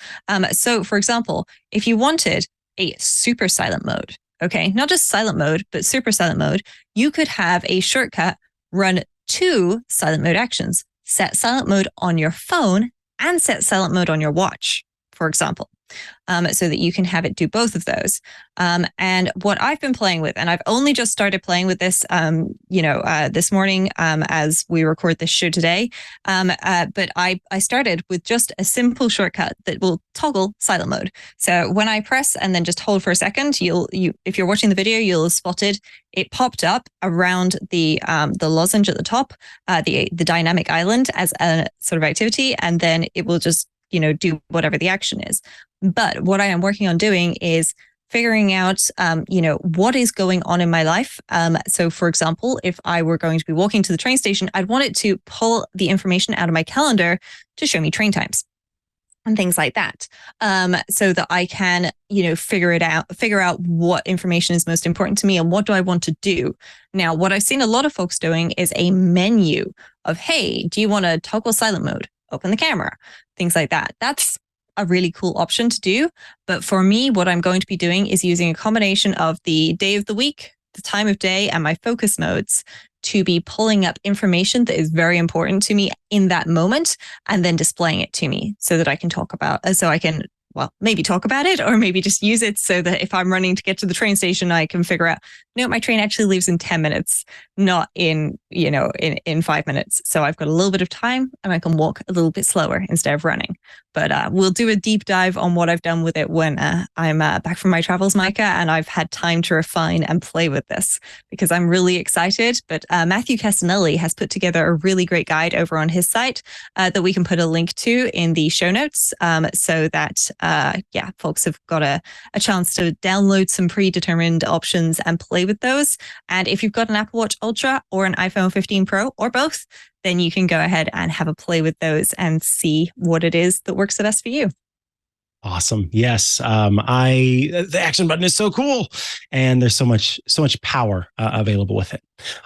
So, for example, if you wanted a super silent mode, okay, not just silent mode, but super silent mode, you could have a shortcut run 2 silent mode actions. Set silent mode on your phone and set silent mode on your watch, for example, so that you can have it do both of those. And what I've been playing with, and I've only just started playing with this, this morning as we record this show today. But I started with just a simple shortcut that will toggle silent mode. So when I press and then just hold for a second, if you're watching the video, you'll have spotted it popped up around the lozenge at the top, the dynamic island as a sort of activity, and then it will just do whatever the action is. But what I am working on doing is figuring out, what is going on in my life. So, for example, if I were going to be walking to the train station, I'd want it to pull the information out of my calendar to show me train times and things like that, so that I can, figure out what information is most important to me and what do I want to do. Now, what I've seen a lot of folks doing is a menu of, hey, do you want to toggle silent mode? Open the camera, things like that. That's a really cool option to do. But for me, what I'm going to be doing is using a combination of the day of the week, the time of day, and my focus modes to be pulling up information that is very important to me in that moment and then displaying it to me so that I can maybe talk about it, or maybe just use it so that if I'm running to get to the train station, I can figure out, no, my train actually leaves in 10 minutes, not in 5 minutes. So I've got a little bit of time and I can walk a little bit slower instead of running. But we'll do a deep dive on what I've done with it when I'm back from my travels, Mikah, and I've had time to refine and play with this because I'm really excited. But Matthew Castanelli has put together a really great guide over on his site that we can put a link to in the show notes, so that folks have got a chance to download some predetermined options and play with those. And if you've got an Apple Watch Ultra or an iPhone 15 Pro or both, then you can go ahead and have a play with those and see what it is that works the best for you. Awesome. Yes. The action button is so cool, and there's so much power available with it.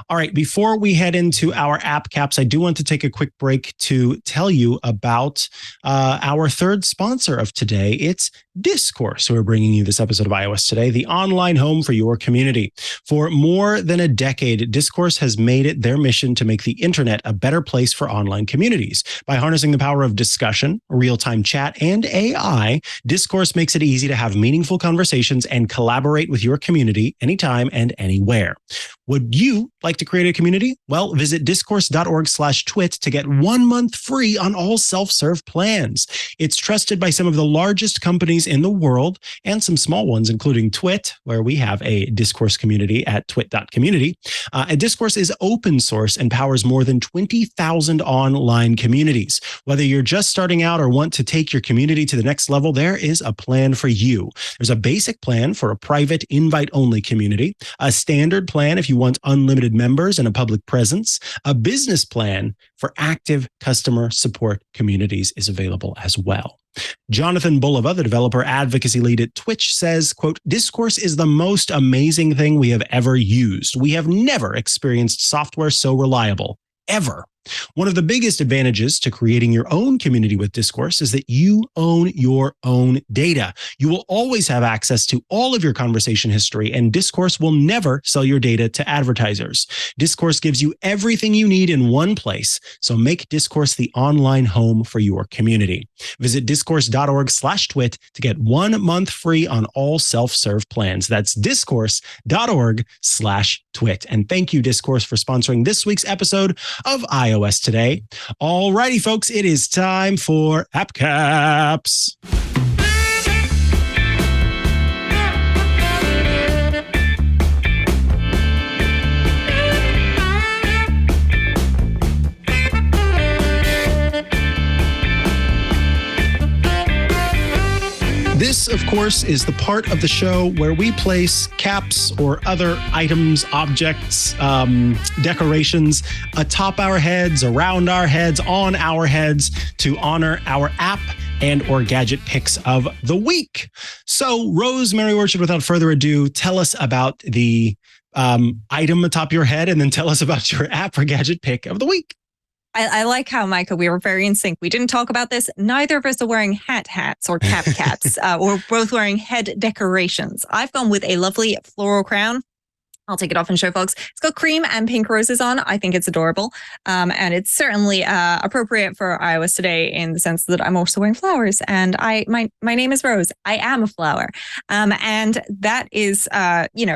All right. Before we head into our app caps, I do want to take a quick break to tell you about our third sponsor of today. It's Discourse, who are bringing you this episode of iOS Today, the online home for your community. For more than a decade, Discourse has made it their mission to make the internet a better place for online communities. By harnessing the power of discussion, real-time chat, and AI, Discourse makes it easy to have meaningful conversations and collaborate with your community anytime and anywhere. Would you like to create a community? Well, visit discourse.org/twit to get 1 month free on all self-serve plans. It's trusted by some of the largest companies in the world and some small ones, including Twit, where we have a Discourse community at twit.community. Discourse is open source and powers more than 20,000 online communities. Whether you're just starting out or want to take your community to the next level, there is a plan for you. There's a basic plan for a private invite-only community, a standard plan if you want unlimited members and a public presence. A business plan for active customer support communities is available as well. Jonathan Bulova, the developer advocacy lead at Twitch, says, quote, Discourse is the most amazing thing we have ever used. We have never experienced software so reliable, ever. One of the biggest advantages to creating your own community with Discourse is that you own your own data. You will always have access to all of your conversation history, and Discourse will never sell your data to advertisers. Discourse gives you everything you need in one place, so make Discourse the online home for your community. Visit discourse.org/twit to get 1 month free on all self-serve plans. That's discourse.org/twit. And thank you, Discourse, for sponsoring this week's episode of iOS Today. All righty, folks, it is time for App Caps. course, is the part of the show where we place caps or other items, objects, decorations atop our heads, around our heads, on our heads to honor our app and or gadget picks of the week. So, Rosemary Orchard, without further ado, tell us about the item atop your head, and then tell us about your app or gadget pick of the week. I like how, Mikah, we were very in sync. We didn't talk about this. Neither of us are wearing hats or caps. We're both wearing head decorations. I've gone with a lovely floral crown. I'll take it off and show folks. It's got cream and pink roses on. I think it's adorable. And it's certainly appropriate for iOS today in the sense that I'm also wearing flowers. And my name is Rose. I am a flower. And that is,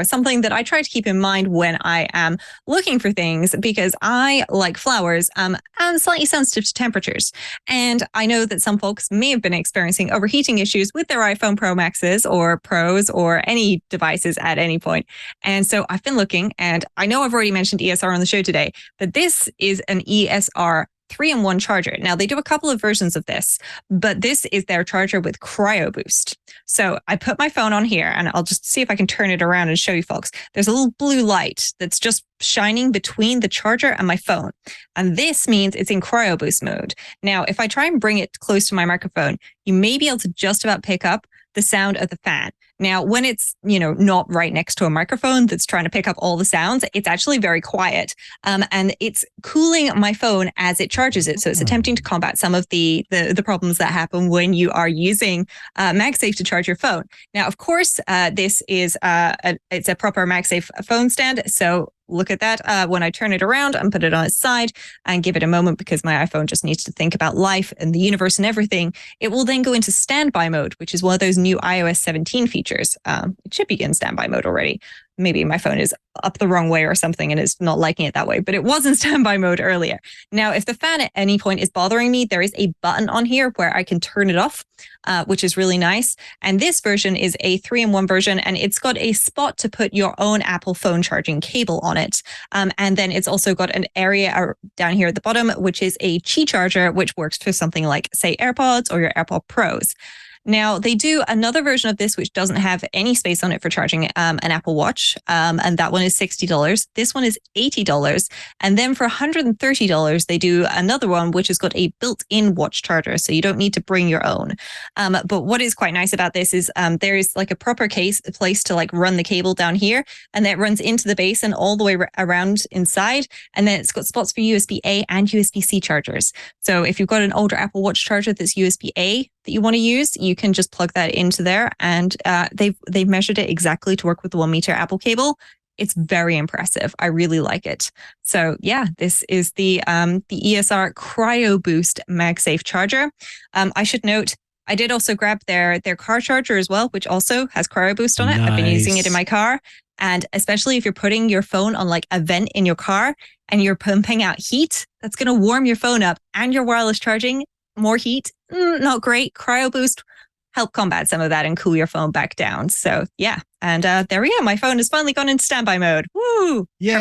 something that I try to keep in mind when I am looking for things, because I, like flowers, am slightly sensitive to temperatures. And I know that some folks may have been experiencing overheating issues with their iPhone Pro Maxes or Pros or any devices at any point. And so I've been looking, and I know I've already mentioned ESR on the show today, but this is an ESR 3-in-1 charger. Now, they do a couple of versions of this, but this is their charger with Cryo Boost. So I put my phone on here, and I'll just see if I can turn it around and show you folks. There's a little blue light that's just shining between the charger and my phone. And this means it's in Cryo Boost mode. Now, if I try and bring it close to my microphone, you may be able to just about pick up the sound of the fan. Now, when it's, not right next to a microphone that's trying to pick up all the sounds, it's actually very quiet. And it's cooling my phone as it charges it. So it's attempting to combat some of the problems that happen when you are using MagSafe to charge your phone. Now, of course, this is it's a proper MagSafe phone stand. So look at that. When I turn it around and put it on its side and give it a moment, because my iPhone just needs to think about life and the universe and everything, it will then go into standby mode, which is one of those new iOS 17 features. It should be in standby mode already. Maybe my phone is up the wrong way or something and it's not liking it that way, but it was in standby mode earlier. Now, if the fan at any point is bothering me, there is a button on here where I can turn it off, which is really nice. And this version is a 3-in-1 version, and it's got a spot to put your own Apple phone charging cable on it. And then it's also got an area down here at the bottom, which is a Qi charger, which works for something like, say, AirPods or your AirPod Pros. Now, they do another version of this which doesn't have any space on it for charging an Apple Watch, and that one is $60. This one is $80. And then for $130, they do another one which has got a built-in watch charger, so you don't need to bring your own. But what is quite nice about this is there is like a proper place to like run the cable down here, and then it runs into the base and all the way around inside. And then it's got spots for USB-A and USB-C chargers. So if you've got an older Apple Watch charger that's USB-A that you want to use, you can just plug that into there, and they've measured it exactly to work with the 1 meter Apple cable. It's very impressive. I really like it. So yeah, this is the ESR Cryo Boost MagSafe charger. I should note, I did also grab their car charger as well, which also has Cryo Boost on it. Nice. I've been using it in my car. And especially if you're putting your phone on like a vent in your car and you're pumping out heat, that's going to warm your phone up, and your wireless charging, more heat, not great. Cryo Boost help combat some of that and cool your phone back down. So yeah, and there we go. My phone has finally gone into standby mode. Woo! Yay!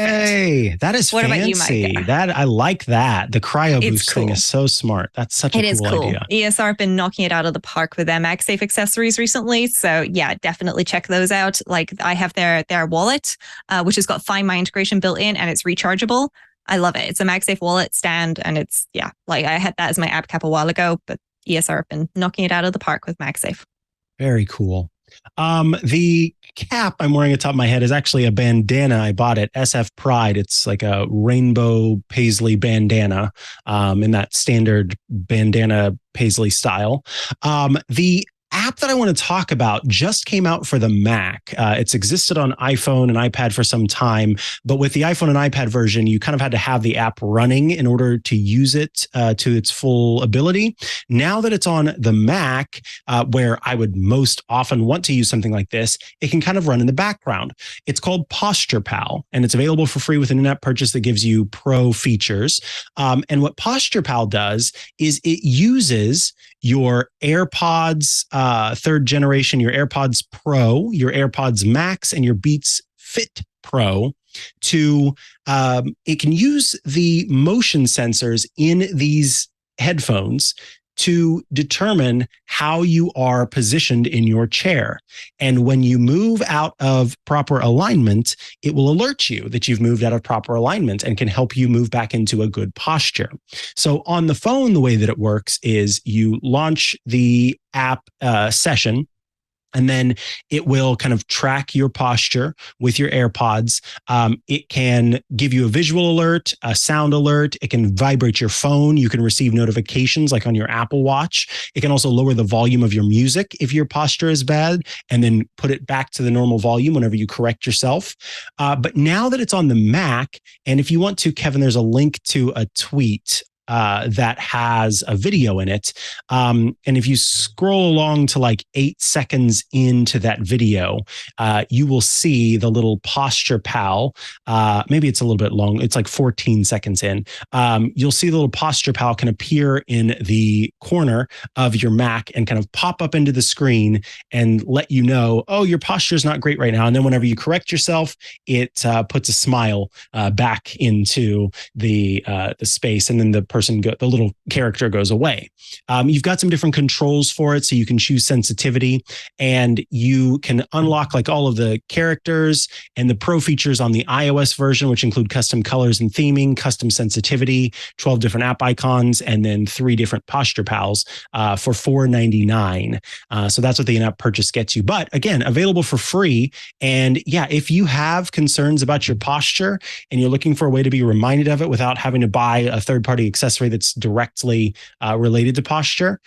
Perfect. That is fancy. What about you, Mikah? That I like that. The Cryo Boost thing is so smart. That's such a cool idea. ESR have been knocking it out of the park with their MagSafe accessories recently. So yeah, definitely check those out. Like I have their wallet, which has got Find My integration built in, and it's rechargeable. I love it. It's a MagSafe wallet stand, and it's, like I had that as my app cap a while ago, but ESR have been knocking it out of the park with MagSafe. Very cool. The cap I'm wearing atop my head is actually a bandana I bought at SF Pride. It's like a rainbow paisley bandana in that standard bandana paisley style. The app that I want to talk about just came out for the Mac. It's existed on iPhone and iPad for some time, but with the iPhone and iPad version, you kind of had to have the app running in order to use it to its full ability. Now that it's on the Mac, where I would most often want to use something like this, it can kind of run in the background. It's called Posture Pal, and it's available for free with an in-app purchase that gives you pro features. And what Posture Pal does is it uses your AirPods third generation, your AirPods Pro, your AirPods Max, and your Beats Fit Pro to, it can use the motion sensors in these headphones to determine how you are positioned in your chair. And when you move out of proper alignment, it will alert you that you've moved out of proper alignment and can help you move back into a good posture. So on the phone, the way that it works is you launch the app session, and then it will kind of track your posture with your AirPods. It can give you a visual alert, a sound alert. It can vibrate your phone. You can receive notifications like on your Apple Watch. It can also lower the volume of your music if your posture is bad, and then put it back to the normal volume whenever you correct yourself. But now that it's on the Mac, and if you want to, Kevin, there's a link to a tweet that has a video in it. And if you scroll along to like 8 seconds into that video, you will see the little posture pal. Maybe it's a little bit long. It's like 14 seconds in. You'll see the little posture pal can appear in the corner of your Mac and kind of pop up into the screen and let you know, oh, your posture is not great right now. And then whenever you correct yourself, it puts a smile back into the space. And then the little character goes away. You've got some different controls for it, so you can choose sensitivity, and you can unlock like all of the characters and the pro features on the iOS version, which include custom colors and theming, custom sensitivity, 12 different app icons, and then 3 different posture pals for $4.99. So that's what the in-app purchase gets you. But again, available for free. And yeah, if you have concerns about your posture and you're looking for a way to be reminded of it without having to buy a third-party accessory that's directly related to posture,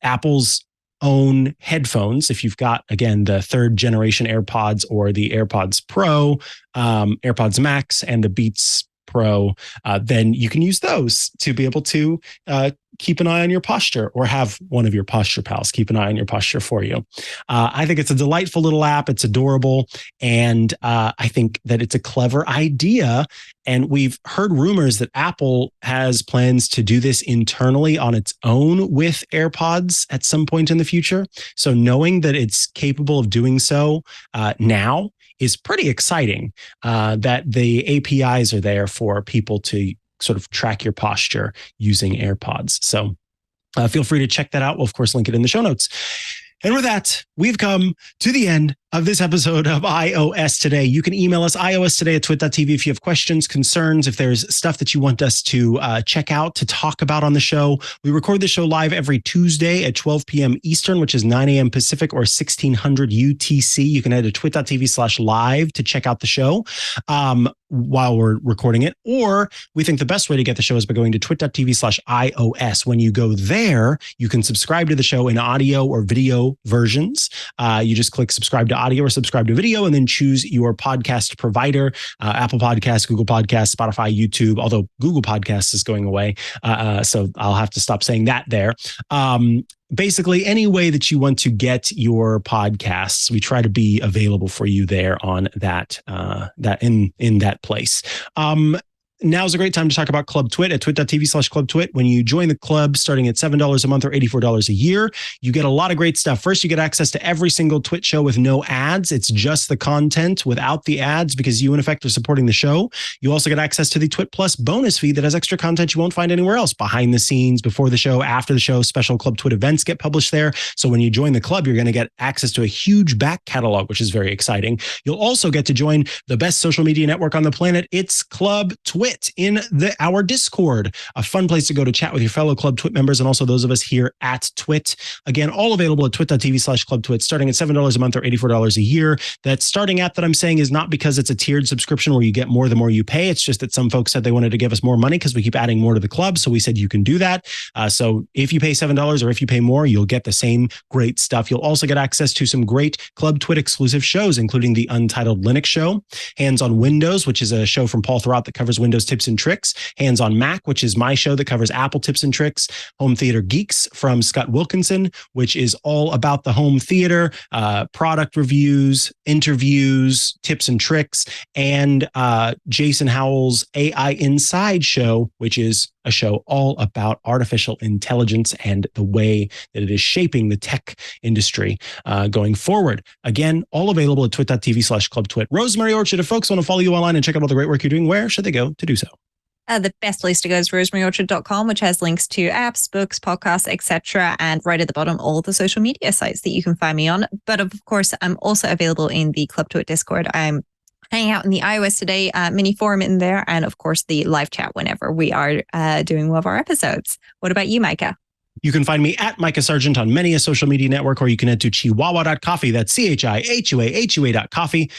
Apple's own headphones, if you've got, again, the 3rd generation AirPods or the AirPods Pro, AirPods Max, and the Beats Pro, then you can use those to be able to keep an eye on your posture, or have one of your posture pals keep an eye on your posture for you. I think it's a delightful little app. It's adorable. And I think that it's a clever idea. And we've heard rumors that Apple has plans to do this internally on its own with AirPods at some point in the future. So knowing that it's capable of doing so now is pretty exciting, that the APIs are there for people to sort of track your posture using AirPods. So feel free to check that out. We'll, of course, link it in the show notes. And with that, we've come to the end of this episode of iOS Today. You can email us iOStoday@twit.tv if you have questions, concerns, if there's stuff that you want us to check out, to talk about on the show. We record the show live every Tuesday at 12 p.m. Eastern, which is 9 a.m. Pacific or 1600 UTC. You can head to twit.tv/live to check out the show while we're recording it. Or we think the best way to get the show is by going to twit.tv/iOS. When you go there, you can subscribe to the show in audio or video versions. You just click subscribe to audio or subscribe to video, and then choose your podcast provider, Apple Podcasts, Google Podcasts, Spotify, YouTube, although Google Podcasts is going away. So I'll have to stop saying that there. Basically, any way that you want to get your podcasts, we try to be available for you there on that in that place. Now's a great time to talk about Club Twit at twit.tv/Club Twit. When you join the club starting at $7 a month or $84 a year, you get a lot of great stuff. First, you get access to every single Twit show with no ads. It's just the content without the ads, because you, in effect, are supporting the show. You also get access to the Twit Plus bonus feed that has extra content you won't find anywhere else. Behind the scenes, before the show, after the show, special Club Twit events get published there. So when you join the club, you're going to get access to a huge back catalog, which is very exciting. You'll also get to join the best social media network on the planet. It's Club Twit in our Discord, a fun place to go to chat with your fellow Club Twit members and also those of us here at Twit. Again, all available at twit.tv/Club Twit, starting at $7 a month or $84 a year. That starting at that I'm saying is not because it's a tiered subscription where you get more the more you pay. It's just that some folks said they wanted to give us more money because we keep adding more to the club. So we said you can do that. So if you pay $7 or if you pay more, you'll get the same great stuff. You'll also get access to some great Club Twit exclusive shows, including the Untitled Linux Show, Hands on Windows, which is a show from Paul Thurrott that covers Windows tips and tricks, Hands on Mac, which is my show that covers Apple tips and tricks, Home Theater Geeks from Scott Wilkinson, which is all about the home theater, product reviews, interviews, tips and tricks, and Jason Howell's AI Inside show, which is a show all about artificial intelligence and the way that it is shaping the tech industry going forward. Again, all available at twit.tv/Club Twit. Rosemary Orchard, if folks want to follow you online and check out all the great work you're doing, where should they go to do so? The best place to go is rosemaryorchard.com, which has links to apps, books, podcasts, etc. And right at the bottom, all the social media sites that you can find me on. But of course, I'm also available in the Club to It Discord. I'm hanging out in the iOS Today mini forum in there. And of course, the live chat whenever we are doing one of our episodes. What about you, Mikah? You can find me at Mikah Sargent on many a social media network, or you can head to chihuahua.coffee. That's CHIHUAHUA.coffee,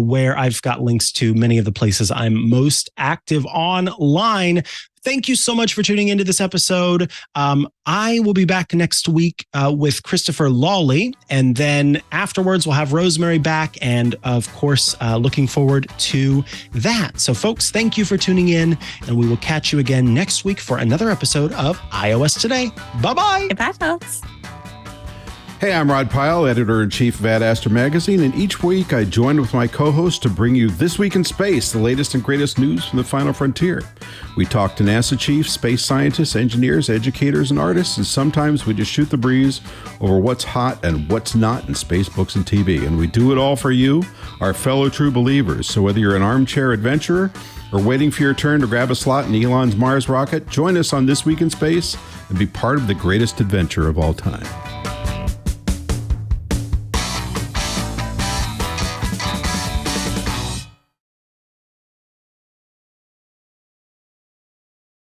where I've got links to many of the places I'm most active online. Thank you so much for tuning into this episode. I will be back next week with Christopher Lawley, and then afterwards we'll have Rosemary back, and of course, looking forward to that. So folks, thank you for tuning in, and we will catch you again next week for another episode of iOS Today. Bye-bye. Bye, folks. Hey, I'm Rod Pyle, Editor-in-Chief of Ad Astra Magazine, and each week I join with my co-host to bring you This Week in Space, the latest and greatest news from the final frontier. We talk to NASA chiefs, space scientists, engineers, educators, and artists, and sometimes we just shoot the breeze over what's hot and what's not in space, books, and TV. And we do it all for you, our fellow true believers. So whether you're an armchair adventurer or waiting for your turn to grab a slot in Elon's Mars rocket, join us on This Week in Space and be part of the greatest adventure of all time.